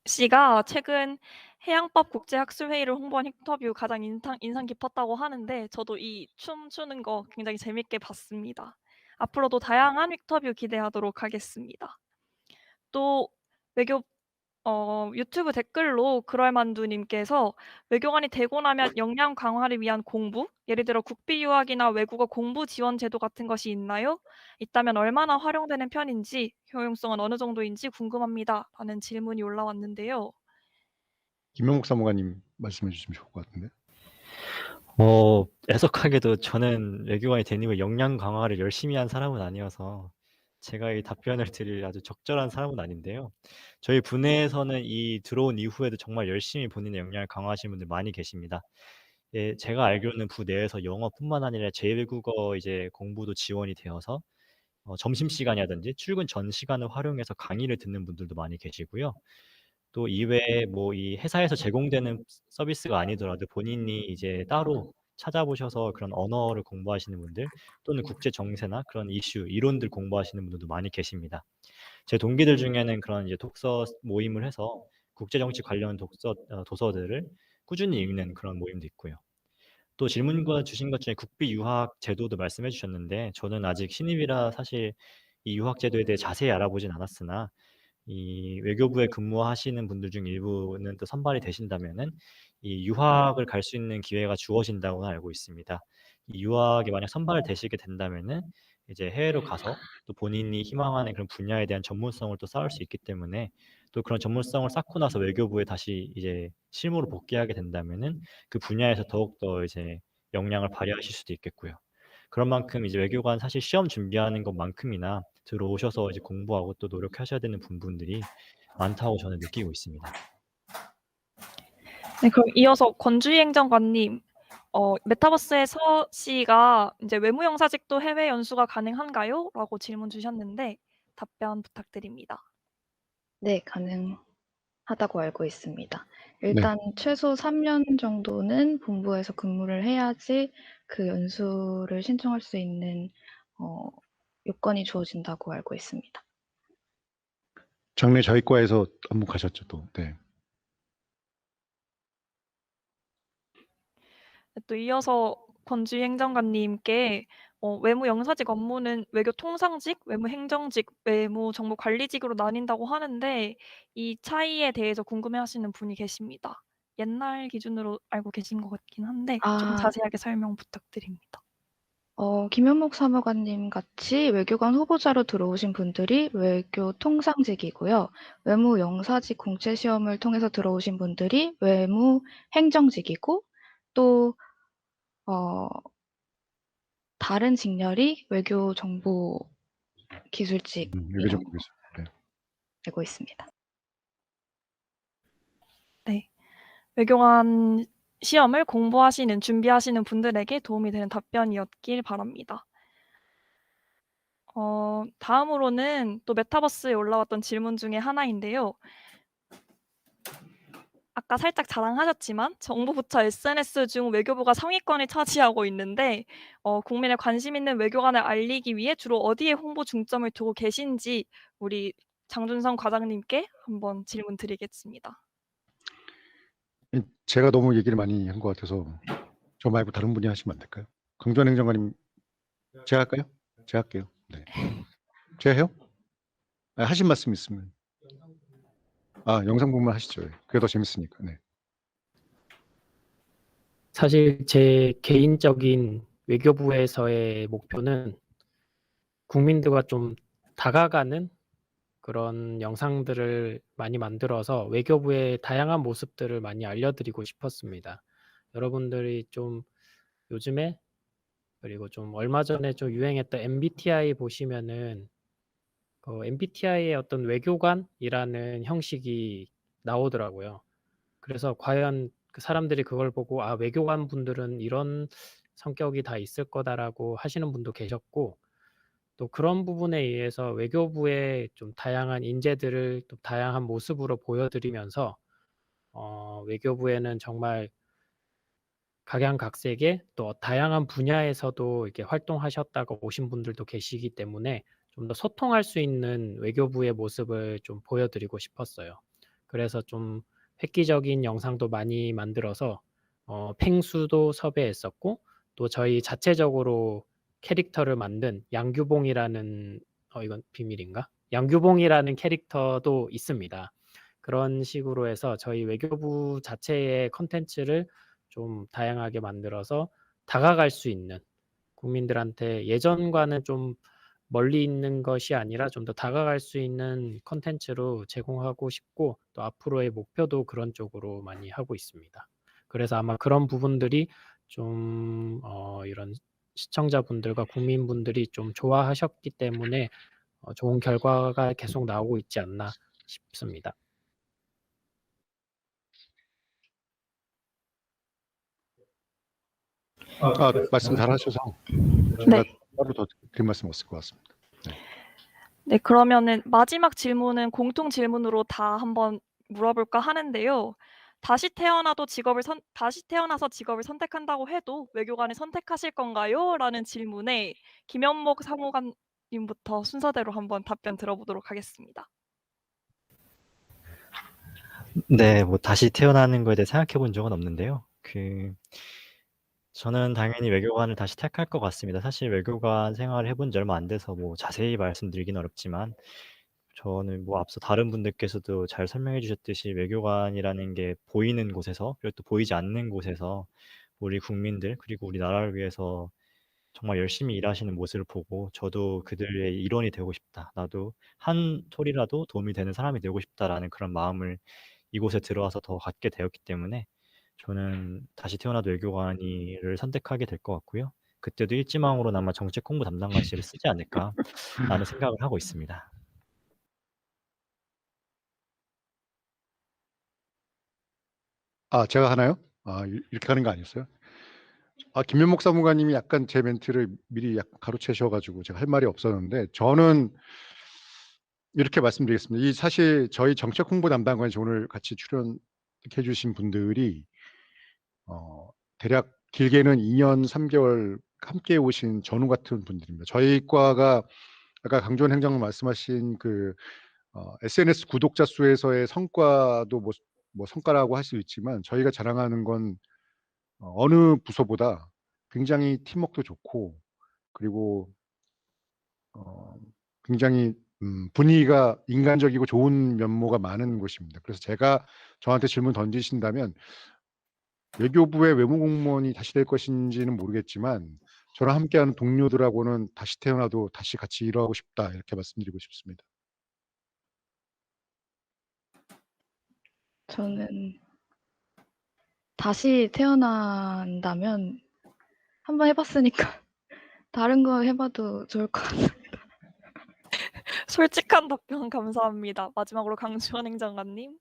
씨가 최근 해양법 국제학술회의를 홍보한 휙터뷰 가장 인상 깊었다고 하는데 저도 이 춤추는 거 굉장히 재밌게 봤습니다. 앞으로도 다양한 휙터뷰 기대하도록 하겠습니다. 또 외교 유튜브 댓글로 그럴만두님께서 외교관이 되고 나면 역량 강화를 위한 공부, 예를 들어 국비 유학이나 외국어 공부 지원 제도 같은 것이 있나요? 있다면 얼마나 활용되는 편인지, 효용성은 어느 정도인지 궁금합니다. 라는 질문이 올라왔는데요. 김명목 사무관님 말씀해 주시면 좋을 것 같은데. 애석하게도 저는 외교관이 된 이후에 역량 강화를 열심히 한 사람은 아니어서 제가 이 답변을 드릴 아주 적절한 사람은 아닌데요. 저희 부내에서는 이 들어온 이후에도 정말 열심히 본인의 역량을 강화하시는 분들 많이 계십니다. 예, 제가 알기로는 부내에서 영어뿐만 아니라 제2외국어 이제 공부도 지원이 되어서 점심시간이라든지 출근 전 시간을 활용해서 강의를 듣는 분들도 많이 계시고요. 또 이외에 뭐 이 회사에서 제공되는 서비스가 아니더라도 본인이 이제 따로 찾아보셔서 그런 언어를 공부하시는 분들, 또는 국제 정세나 그런 이슈, 이론들 공부하시는 분들도 많이 계십니다. 제 동기들 중에는 그런 이제 독서 모임을 해서 국제 정치 관련 도서들을 꾸준히 읽는 그런 모임도 있고요. 또 질문과 주신 것 중에 국비 유학 제도도 말씀해 주셨는데, 저는 아직 신입이라 사실 이 유학 제도에 대해 자세히 알아보진 않았으나 이 외교부에 근무하시는 분들 중 일부는 또 선발이 되신다면은 이 유학을 갈 수 있는 기회가 주어진다고는 알고 있습니다. 이 유학에 만약 선발되시게 된다면은 이제 해외로 가서 또 본인이 희망하는 그런 분야에 대한 전문성을 또 쌓을 수 있기 때문에 또 그런 전문성을 쌓고 나서 외교부에 다시 이제 실무로 복귀하게 된다면은 그 분야에서 더욱더 이제 역량을 발휘하실 수도 있겠고요. 그런 만큼 이제 외교관 사실 시험 준비하는 것만큼이나 들어오셔서 이제 공부하고 또 노력하셔야 되는 부분들이 많다고 저는 느끼고 있습니다. 네, 그럼 이어서 권주희 행정관님, 메타버스의 서 씨가 이제 외무영사직도 해외 연수가 가능한가요? 라고 질문 주셨는데 답변 부탁드립니다. 네, 가능하다고 알고 있습니다. 네. 일단 최소 3년 정도는 본부에서 근무를 해야지 그 연수를 신청할 수 있는 요건이 주어진다고 알고 있습니다. 장래 저희 과에서 업무 가셨죠, 또. 네. 또 이어서 권주희 행정관님께 외무영사직 업무는 외교통상직, 외무행정직, 외무정보관리직으로 나뉜다고 하는데 이 차이에 대해서 궁금해하시는 분이 계십니다. 옛날 기준으로 알고 계신 것 같긴 한데 좀 아, 자세하게 설명 부탁드립니다. 김현목 사무관님 같이 외교관 후보자로 들어오신 분들이 외교통상직이고요. 외무영사직 공채시험을 통해서 들어오신 분들이 외무행정직이고 또 다른 직렬이 외교정보기술직이라고 외교적 교수. 네. 알고 있습니다. 네. 외교관 시험을 공부하시는, 준비하시는 분들에게 도움이 되는 답변이었길 바랍니다. 다음으로는 또 메타버스에 올라왔던 질문 중에 하나인데요. 아까 살짝 자랑하셨지만 정부부처 SNS 중 외교부가 상위권을 차지하고 있는데 국민의 관심 있는 외교관을 알리기 위해 주로 어디에 홍보 중점을 두고 계신지 우리 장준성 과장님께 한번 질문 드리겠습니다. 제가 너무 얘기를 많이 한 것 같아서 저 말고 다른 분이 하시면 안 될까요? 강주환 행정관님, 제가 할까요? 제가 할게요. 네. 제가 해요? 하신 말씀 있으면. 영상 보면 하시죠. 그게 더 재밌으니까. 네. 사실 제 개인적인 외교부에서의 목표는 국민들과 좀 다가가는 그런 영상들을 많이 만들어서 외교부의 다양한 모습들을 많이 알려드리고 싶었습니다. 여러분들이 좀 요즘에 그리고 좀 얼마 전에 좀 유행했던 MBTI 보시면은 MBTI의 어떤 외교관이라는 형식이 나오더라고요. 그래서 과연 그 사람들이 그걸 보고 외교관 분들은 이런 성격이 다 있을 거다라고 하시는 분도 계셨고 또 그런 부분에 의해서 외교부의 좀 다양한 인재들을 또 다양한 모습으로 보여드리면서 외교부에는 정말 각양각색의 또 다양한 분야에서도 이렇게 활동하셨다가 오신 분들도 계시기 때문에 좀 더 소통할 수 있는 외교부의 모습을 좀 보여드리고 싶었어요. 그래서 좀 획기적인 영상도 많이 만들어서 펭수도 섭외했었고 또 저희 자체적으로 캐릭터를 만든 양규봉이라는 이건 비밀인가? 양규봉이라는 캐릭터도 있습니다. 그런 식으로 해서 저희 외교부 자체의 컨텐츠를 좀 다양하게 만들어서 다가갈 수 있는 국민들한테 예전과는 좀 멀리 있는 것이 아니라 좀 더 다가갈 수 있는 컨텐츠로 제공하고 싶고 또 앞으로의 목표도 그런 쪽으로 많이 하고 있습니다. 그래서 아마 그런 부분들이 좀 이런 시청자분들과 국민분들이 좀 좋아하셨기 때문에 좋은 결과가 계속 나오고 있지 않나 싶습니다. 말씀 잘하셔서 네. 제가 따로 더 드릴 말씀 없을 것 같습니다. 네, 그러면은 마지막 질문은 공통 질문으로 다 한번 물어볼까 하는데요. 다시 태어나서 직업을 선택한다고 해도 외교관을 선택하실 건가요? 라는 질문에 김현목 사무관님부터 순서대로 한번 답변 들어보도록 하겠습니다. 네, 뭐 다시 태어나는 거에 대해 생각해 본 적은 없는데요. 저는 당연히 외교관을 다시 택할 것 같습니다. 사실 외교관 생활을 해본 지 얼마 안 돼서 뭐 자세히 말씀드리긴 어렵지만 저는 뭐 앞서 다른 분들께서도 잘 설명해 주셨듯이 외교관이라는 게 보이는 곳에서 그리고 또 보이지 않는 곳에서 우리 국민들 그리고 우리 나라를 위해서 정말 열심히 일하시는 모습을 보고 저도 그들의 일원이 되고 싶다. 나도 한 소리라도 도움이 되는 사람이 되고 싶다라는 그런 마음을 이곳에 들어와서 더 갖게 되었기 때문에 저는 다시 태어나도 외교관이를 선택하게 될 것 같고요. 그때도 일지망으로나마 정책 홍보 담당관실을 쓰지 않을까라는 생각을 하고 있습니다. 제가 하나요? 이렇게 하는 거 아니었어요? 김면목 사무관님이 약간 제 멘트를 미리 약간 가로채셔가지고 제가 할 말이 없었는데, 저는 이렇게 말씀드리겠습니다. 사실 저희 정책 홍보 담당관이 오늘 같이 출연해 주신 분들이 대략 길게는 2년 3개월 함께 오신 전우 같은 분들입니다. 저희 과가 아까 강조원 행정관 말씀하신 SNS 구독자 수에서의 성과도 뭐 성과라고 할 수 있지만, 저희가 자랑하는 건 어느 부서보다 굉장히 팀워크도 좋고, 그리고 굉장히 분위기가 인간적이고 좋은 면모가 많은 곳입니다. 그래서 저한테 질문 던지신다면 외교부의 외무공무원이 다시 될 것인지는 모르겠지만, 저랑 함께하는 동료들하고는 다시 태어나도 다시 같이 일하고 싶다, 이렇게 말씀드리고 싶습니다. 저는 다시 태어난다면 한번 해봤으니까 다른 거 해봐도 좋을 것 같아요. 솔직한 답변 감사합니다. 마지막으로 강주원 행정관님.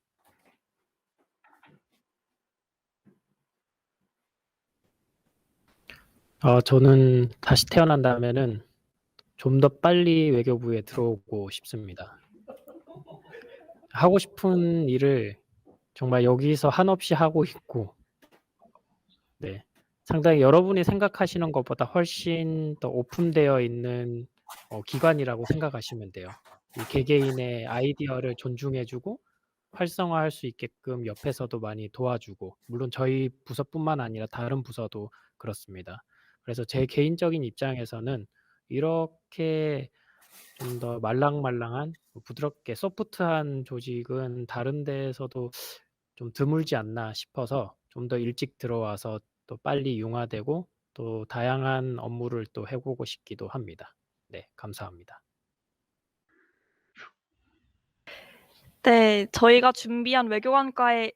저는 다시 태어난다면은 좀 더 빨리 외교부에 들어오고 싶습니다. 하고 싶은 일을 정말 여기서 한없이 하고 있고, 네, 상당히 여러분이 생각하시는 것보다 훨씬 더 오픈되어 있는 기관이라고 생각하시면 돼요. 이 개개인의 아이디어를 존중해주고 활성화할 수 있게끔 옆에서도 많이 도와주고, 물론 저희 부서뿐만 아니라 다른 부서도 그렇습니다. 그래서 제 개인적인 입장에서는 이렇게 좀 더 말랑말랑한 부드럽게 소프트한 조직은 다른 데에서도 좀 드물지 않나 싶어서 좀 더 일찍 들어와서 또 빨리 융화되고 또 다양한 업무를 또 해보고 싶기도 합니다. 네, 감사합니다. 네, 저희가 준비한 외교관과의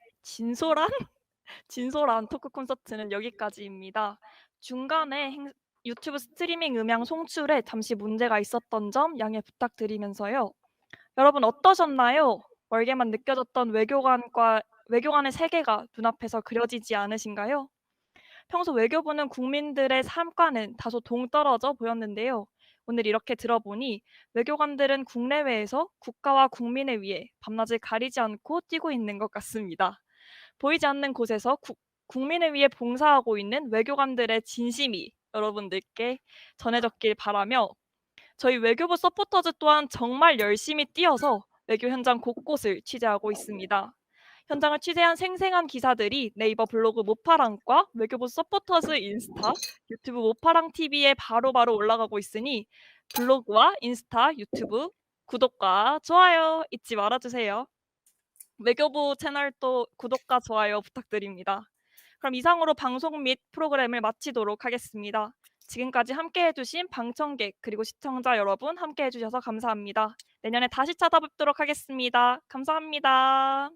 진솔한 토크 콘서트는 여기까지입니다. 중간에 유튜브 스트리밍 음향 송출에 잠시 문제가 있었던 점 양해 부탁드리면서요. 여러분 어떠셨나요? 멀게만 느껴졌던 외교관의 세계가 눈앞에서 그려지지 않으신가요? 평소 외교부는 국민들의 삶과는 다소 동떨어져 보였는데요. 오늘 이렇게 들어보니 외교관들은 국내외에서 국가와 국민을 위해 밤낮을 가리지 않고 뛰고 있는 것 같습니다. 보이지 않는 곳에서 국민을 위해 봉사하고 있는 외교관들의 진심이 여러분들께 전해졌길 바라며, 저희 외교부 서포터즈 또한 정말 열심히 뛰어서 외교 현장 곳곳을 취재하고 있습니다. 현장을 취재한 생생한 기사들이 네이버 블로그 모파랑과 외교부 서포터즈 인스타, 유튜브 모파랑 TV에 바로바로 올라가고 있으니 블로그와 인스타, 유튜브 구독과 좋아요 잊지 말아주세요. 외교부 채널도 구독과 좋아요 부탁드립니다. 그럼 이상으로 방송 및 프로그램을 마치도록 하겠습니다. 지금까지 함께해 주신 방청객 그리고 시청자 여러분 함께해 주셔서 감사합니다. 내년에 다시 찾아뵙도록 하겠습니다. 감사합니다.